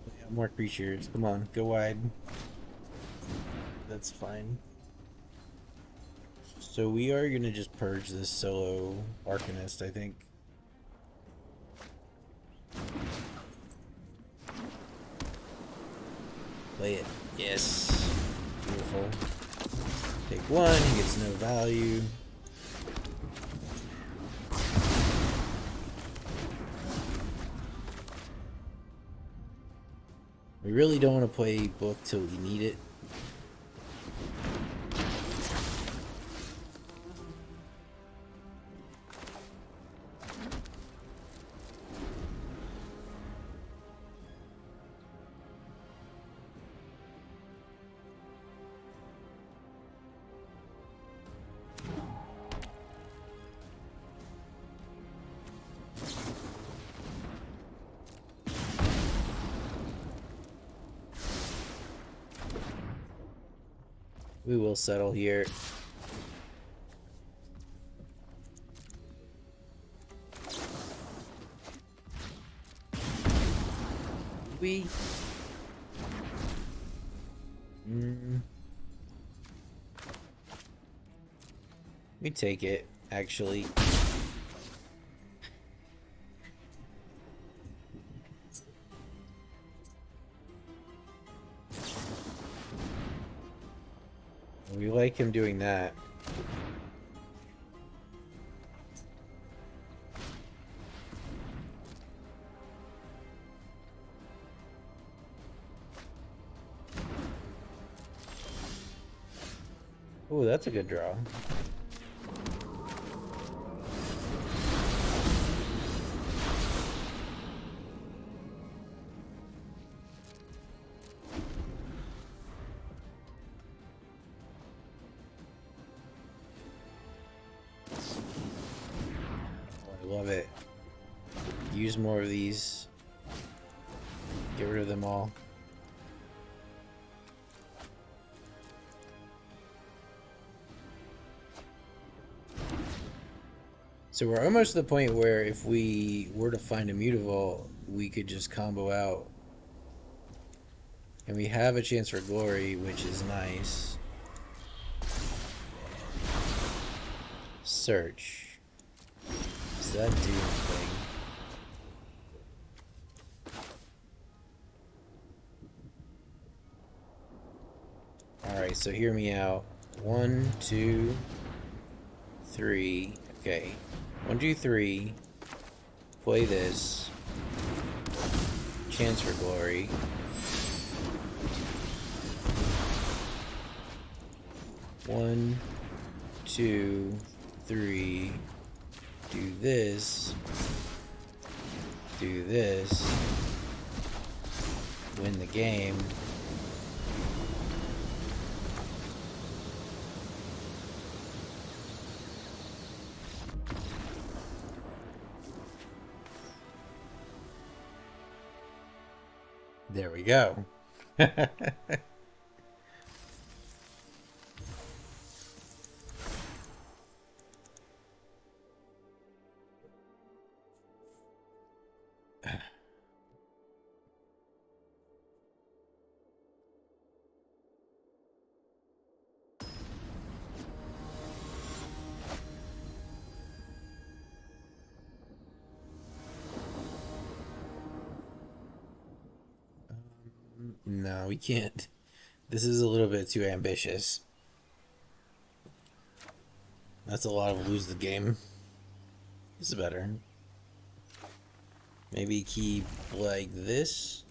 We got more creatures. Come on, go wide. That's fine. So we are going to just purge this solo Arcanist, I think. Play it. Yes. Beautiful. Take one, he gets no value. We really don't want to play book till we need it. We will settle here. We take it, actually. We like him doing that. Oh, that's a good draw. Oh, I love it. Use more of these. Get rid of them all. So we're almost to the point where if we were to find a Mutavault, we could just combo out. And we have a chance for glory, which is nice. Search. Does that do anything? Alright, so hear me out. 1, 2, 3. Okay. 1, 2, 3. Play this. Chance for glory. 1, 2, 3. Do this. Do this. Win the game. There we go. No, we can't. This is a little bit too ambitious. That's a lot of lose the game. This is better. Maybe keep like this.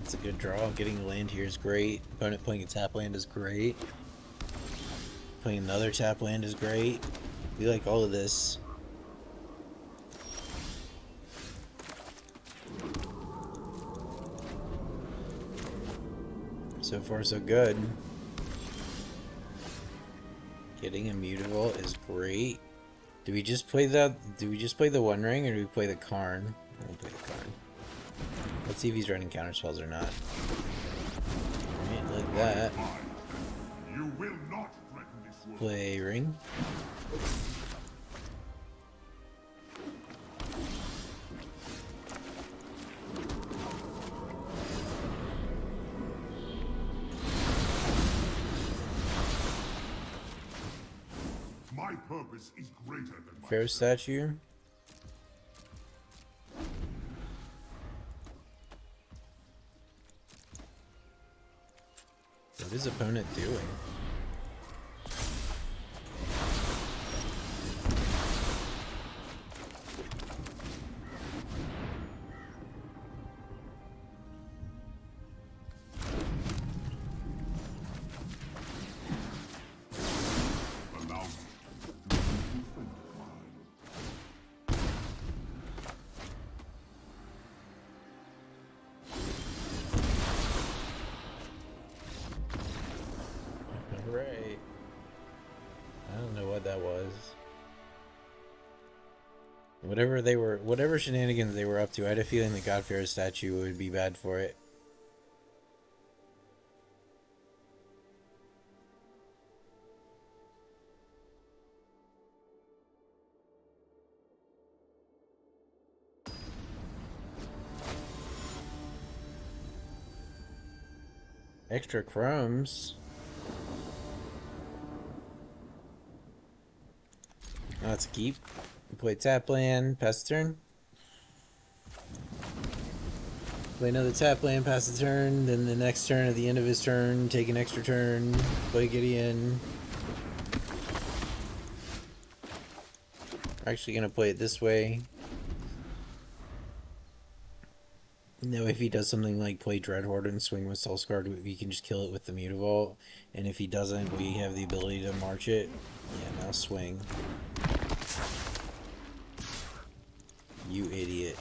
It's a good draw. Getting a land here is great. Opponent playing a tap land is great. Playing another tap land is great. We like all of this. So far, so good. Getting a Mutavault is great. Do we just play that? Do we just play the One Ring, or do we play the Karn? We'll play the Karn. Let's see if he's running counterspells or not. Alright, like that. You will not threaten this world. Play Ring. My purpose is greater than my Pharaoh statue. What is opponent doing? Allow me. Right. I don't know what that was. Whatever shenanigans they were up to, I had a feeling the God Pharaoh statue would be bad for it. Extra chromes. Oh, that's a keep. We play tap land, pass the turn. Play another tap land, pass the turn. Then the next turn, at the end of his turn, take an extra turn. Play Gideon. We're actually gonna play it this way. No, if he does something like play Dreadhorde and swing with Soulscarred, we can just kill it with the Mutavault. And if he doesn't, we have the ability to march it. Yeah, now swing. You idiot.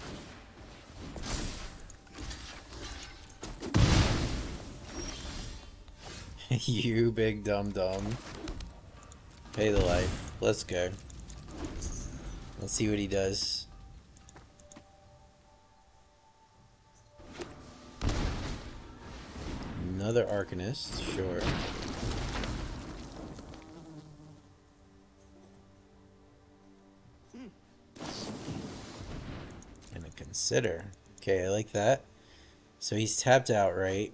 You big dum-dum. Pay the life. Let's go. Let's see what he does. Another Arcanist, sure. And a Consider. Okay, I like that. So he's tapped out, right?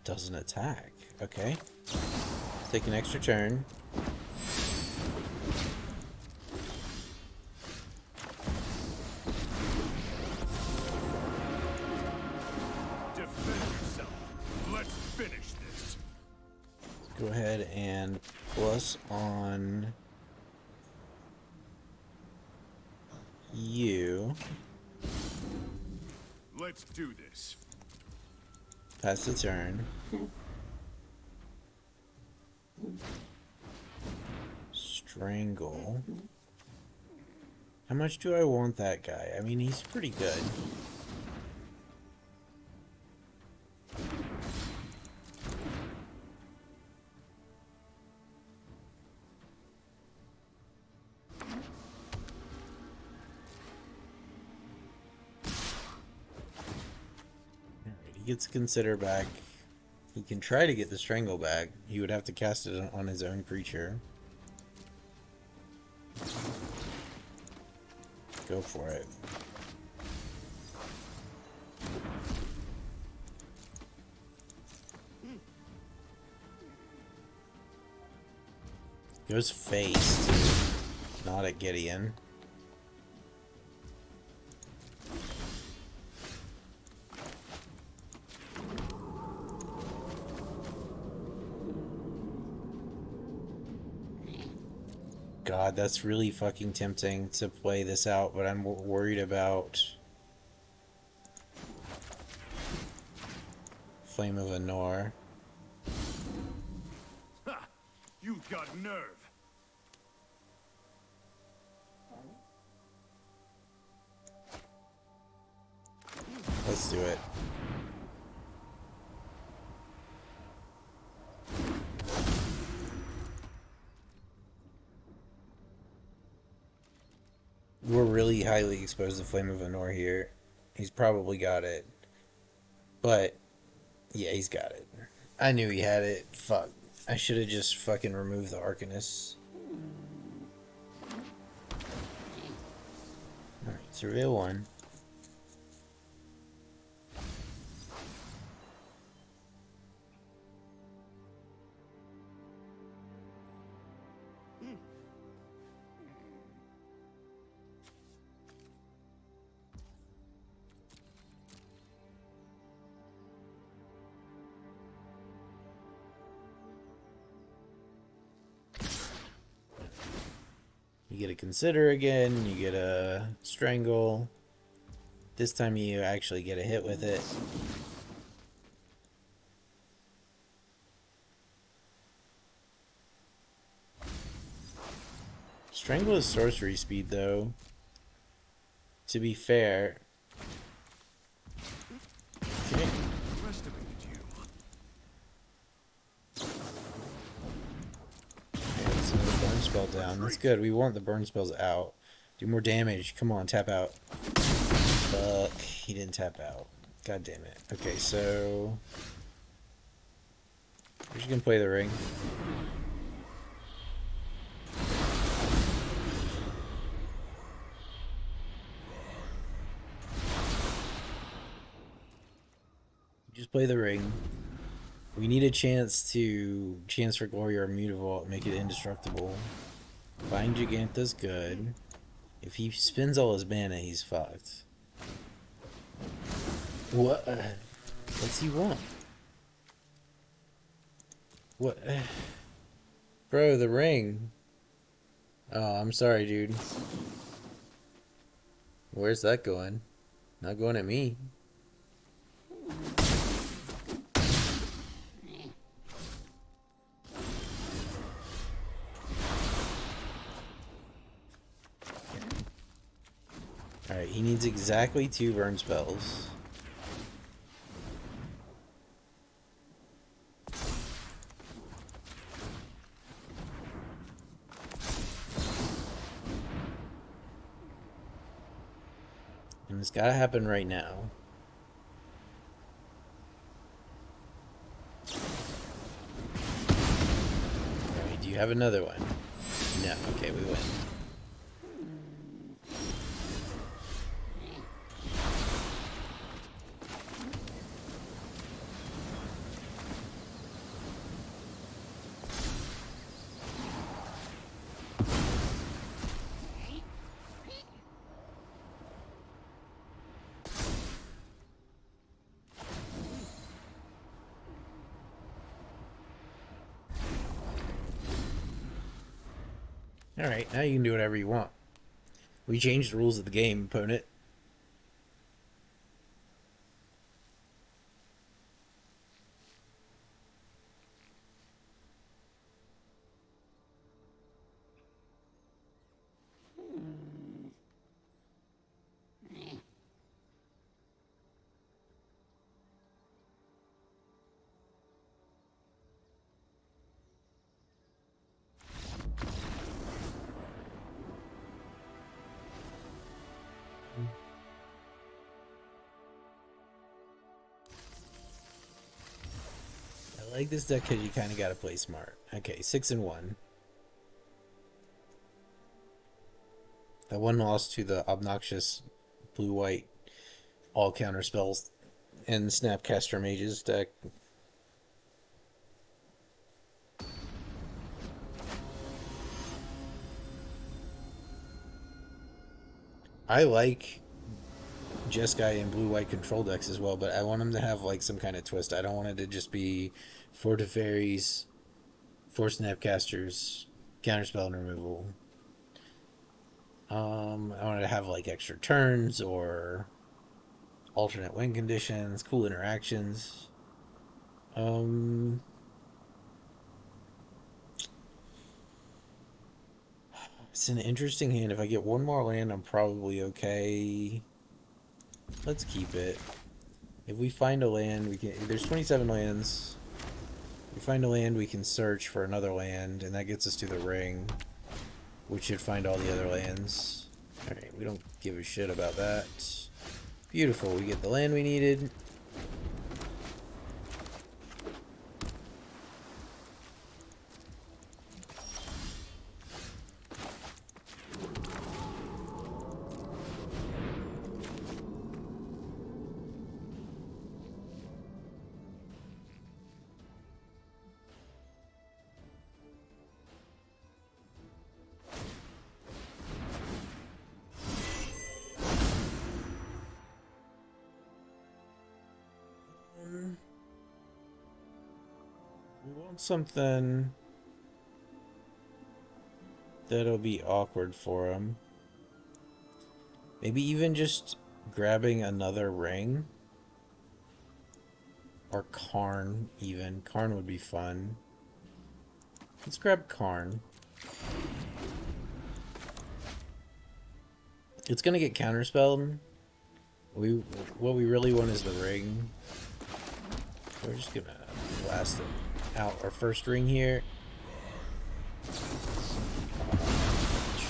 Doesn't attack. Okay. Let's take an extra turn. Defend yourself. Let's finish this. Go ahead and plus on you. Let's do this. Pass the turn. Strangle. How much do I want that guy? I mean, he's pretty good. He gets Consider back. He can try to get the Strangle back. He would have to cast it on his own creature. Go for it. Goes face, not at Gideon. God, that's really fucking tempting to play this out, but I'm worried about Flame of Anor. Ha! You've got nerve. Let's do it. We're really highly exposed to Flame of Anor here. He's probably got it. But, yeah, he's got it. I knew he had it. Fuck. I should have just fucking removed the Arcanist. Alright, Surveil 1. You get a Consider again, you get a Strangle. This time you actually get a hit with it. Strangle is sorcery speed though. To be fair. Okay. Let's move the burn spell down. That's good. We want the burn spells out. Do more damage. Come on, tap out. Fuck. He didn't tap out. God damn it. Okay, so we're just gonna play the ring. Just play the ring. We need a chance for Glory or Mutavault, make it indestructible. Find Gigantha's good. If he spends all his mana, he's fucked. What? What's he want? What? Bro, the ring. Oh, I'm sorry, dude. Where's that going? Not going at me. Alright, he needs exactly 2 burn spells. And it's gotta happen right now. Alright, do you have another one? No, okay, we win. Alright, now you can do whatever you want. We changed the rules of the game, opponent. I like this deck because you kind of got to play smart. Okay, 6 and 1. That one lost to the obnoxious blue-white all counter spells and Snapcaster Mages deck. I like Jeskai and blue-white control decks as well, but I want them to have like some kind of twist. I don't want it to just be 4 Teferis, 4 Snapcasters, counterspell and removal. I want to have like extra turns or alternate win conditions, cool interactions. It's an interesting hand. If I get one more land, I'm probably okay. Let's keep it. If we find a land, we can. There's 27 lands. If we find a land, we can search for another land, and that gets us to the ring, which should find all the other lands. Alright, we don't give a shit about that. Beautiful, we get the land we needed. We want something that'll be awkward for him. Maybe even just grabbing another ring. Or Karn, even. Karn would be fun. Let's grab Karn. It's gonna get counterspelled. What we really want is the ring. We're just gonna blast it out our first ring here.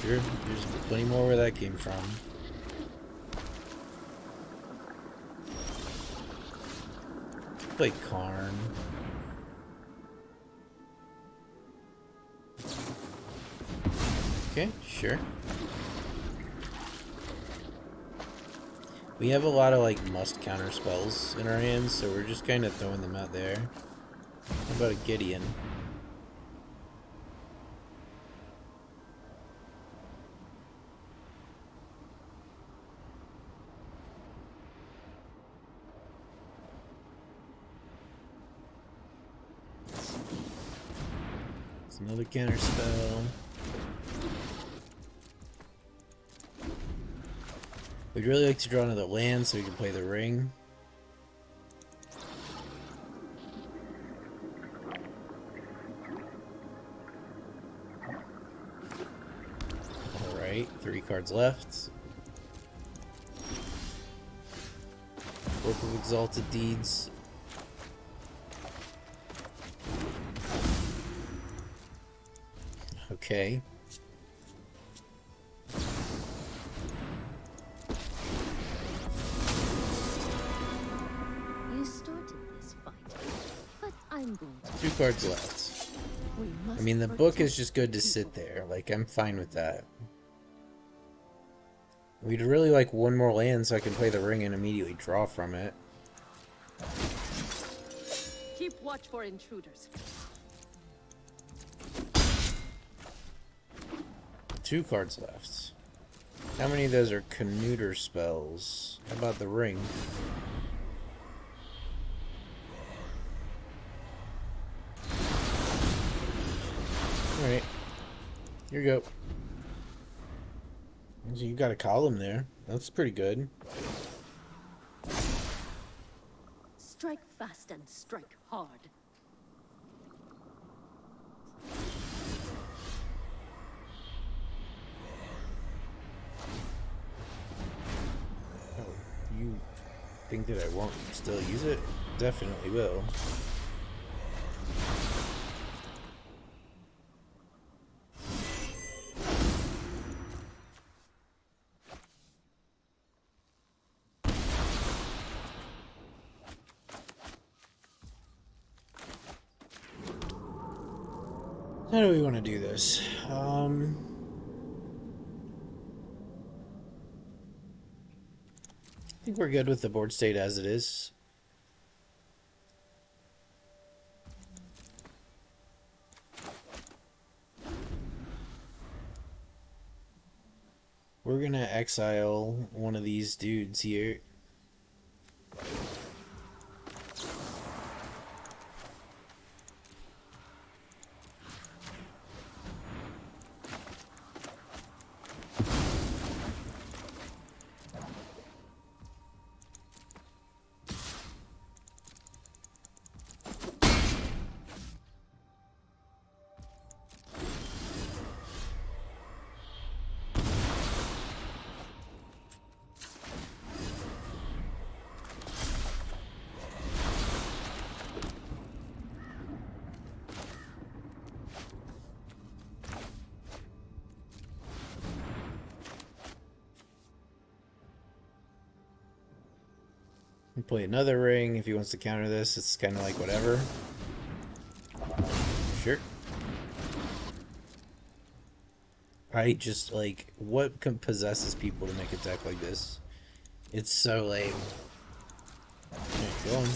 Sure, there's plenty more where that came from. Play Karn. Okay, sure. We have a lot of like must counter spells in our hands, so we're just kind of throwing them out there. How about a Gideon? It's another counter spell. We'd really like to draw another land so we can play the ring. Alright, 3 cards left. Book of Exalted Deeds. Okay. You started this fight, but I'm going to. 2 cards left. We must I mean, the book is protect just good to people. sit there. Like, I'm fine with that. We'd really like one more land so I can play the ring and immediately draw from it. Keep watch for intruders. 2 cards left. How many of those are Canuter spells? How about the ring? Alright. Here you go. So you got a column there. That's pretty good. Strike fast and strike hard. Oh, you think that I won't still use it? Definitely will. How do we want to do this? I think we're good with the board state as it is. We're gonna exile one of these dudes here. We play another ring. If he wants to counter this, it's kind of like whatever. Sure. I just, like, what possesses people to make a deck like this? It's so lame. Alright, go on.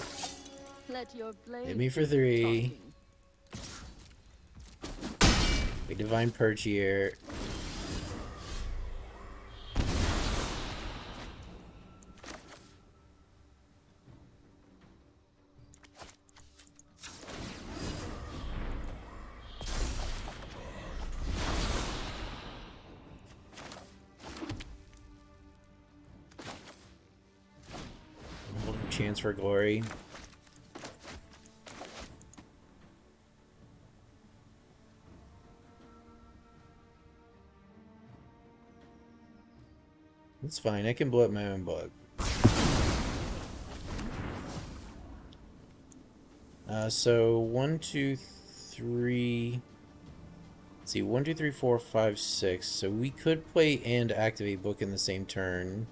Let your blade Hit me for do the 3. talking. We Divine Perch here. Chance for glory. It's fine. I can blow up my own bug. So 1, 2, 3. Let's see, 1, 2, 3, 4, 5, 6. So we could play and activate book in the same turn.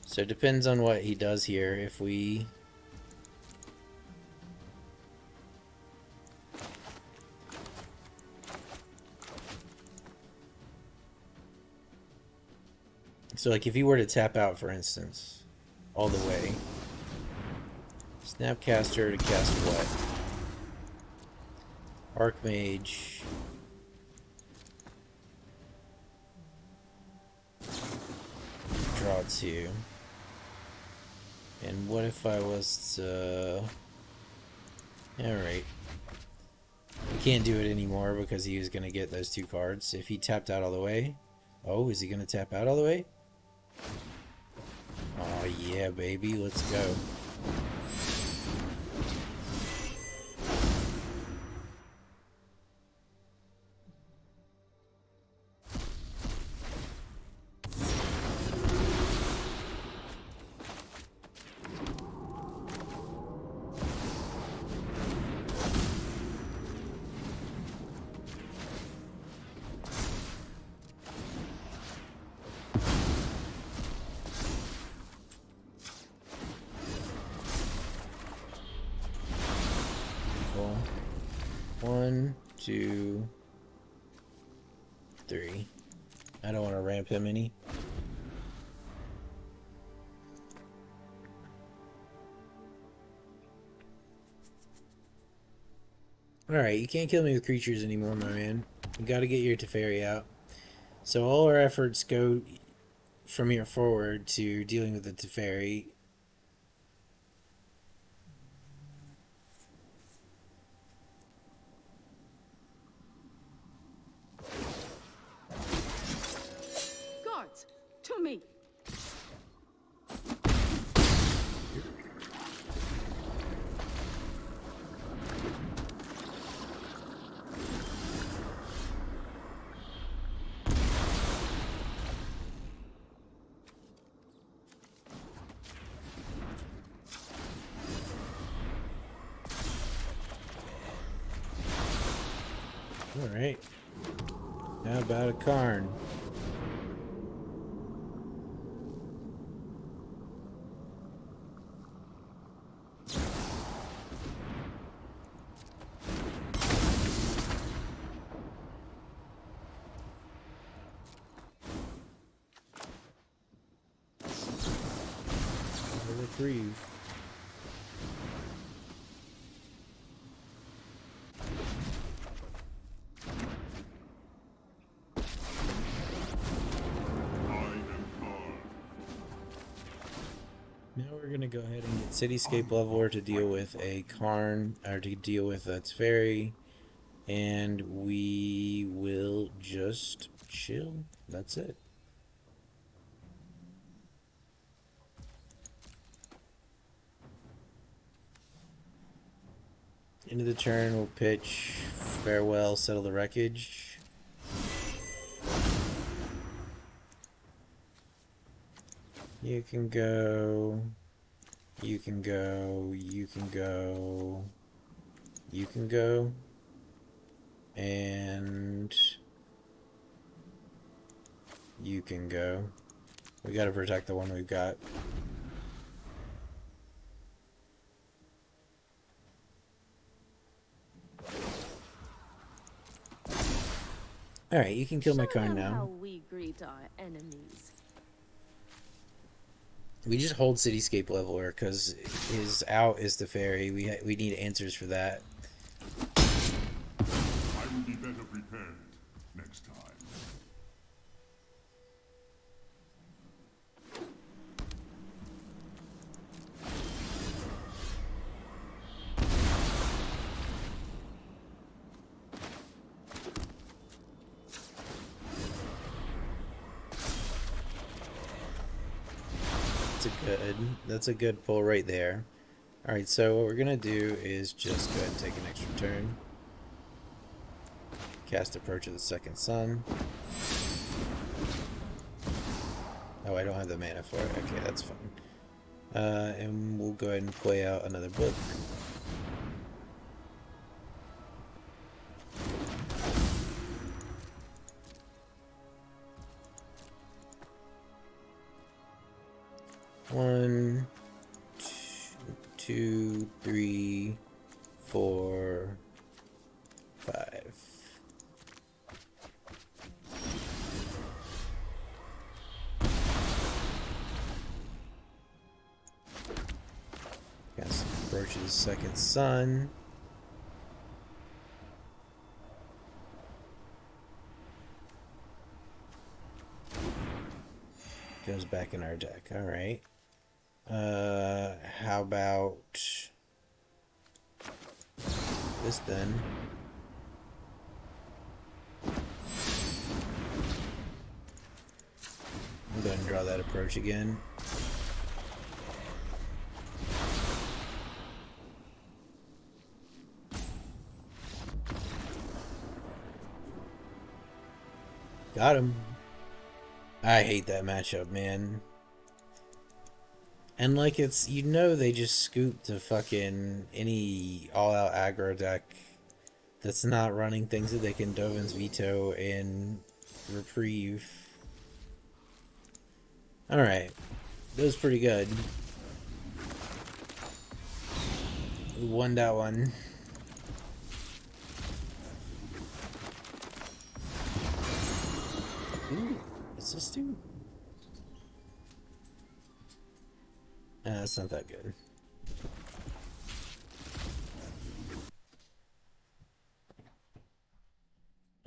So it depends on what he does here. If we... So like if he were to tap out, for instance, all the way. Snapcaster to cast what? Archmage. Draw 2. And what if I was to... Alright. We can't do it anymore because he was going to get those 2 cards. If he tapped out all the way... Oh, is he going to tap out all the way? Oh yeah, baby, let's go. Cool. 1, 2, 3. I don't want to ramp him any. Alright, you can't kill me with creatures anymore, my man. You gotta get your Teferi out. So all our efforts go from here forward to dealing with the Teferi. Guards, to me. Alright. How about a Karn? Reprieve. Now we're gonna go ahead and get Cityscape Leveler to deal with a Karn, or to deal with a Teferi, and we will just chill. That's it. End of the turn, we'll pitch Farewell, Settle the Wreckage. You can go. You can go. You can go. You can go. And you can go. We gotta protect the one we've got. Alright, you can kill my Karn How now. we greet our enemies. We just hold Cityscape Leveler because his out is the fairy. We need answers for that. I will be better prepared next time. That's a good pull right there. Alright, so what we're gonna do is just go ahead and take an extra turn. Cast Approach of the Second Sun. Oh, I don't have the mana for it. Okay, that's fine. And we'll go ahead and play out another book. One, two, three, 4, 5. Cast Approach of the Second Sun. Goes back in our deck. Alright. How about this then? I'll go ahead and draw that that approach again. Got him. I hate that matchup, man. And like it's, you know, they just scoop to fucking any all-out aggro deck that's not running things that they can Dovin's Veto and Reprieve. Alright. That was pretty good. We won that one. Ooh, what's this do? That's not that good.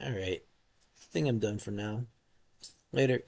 Alright. I think I'm done for now. Later.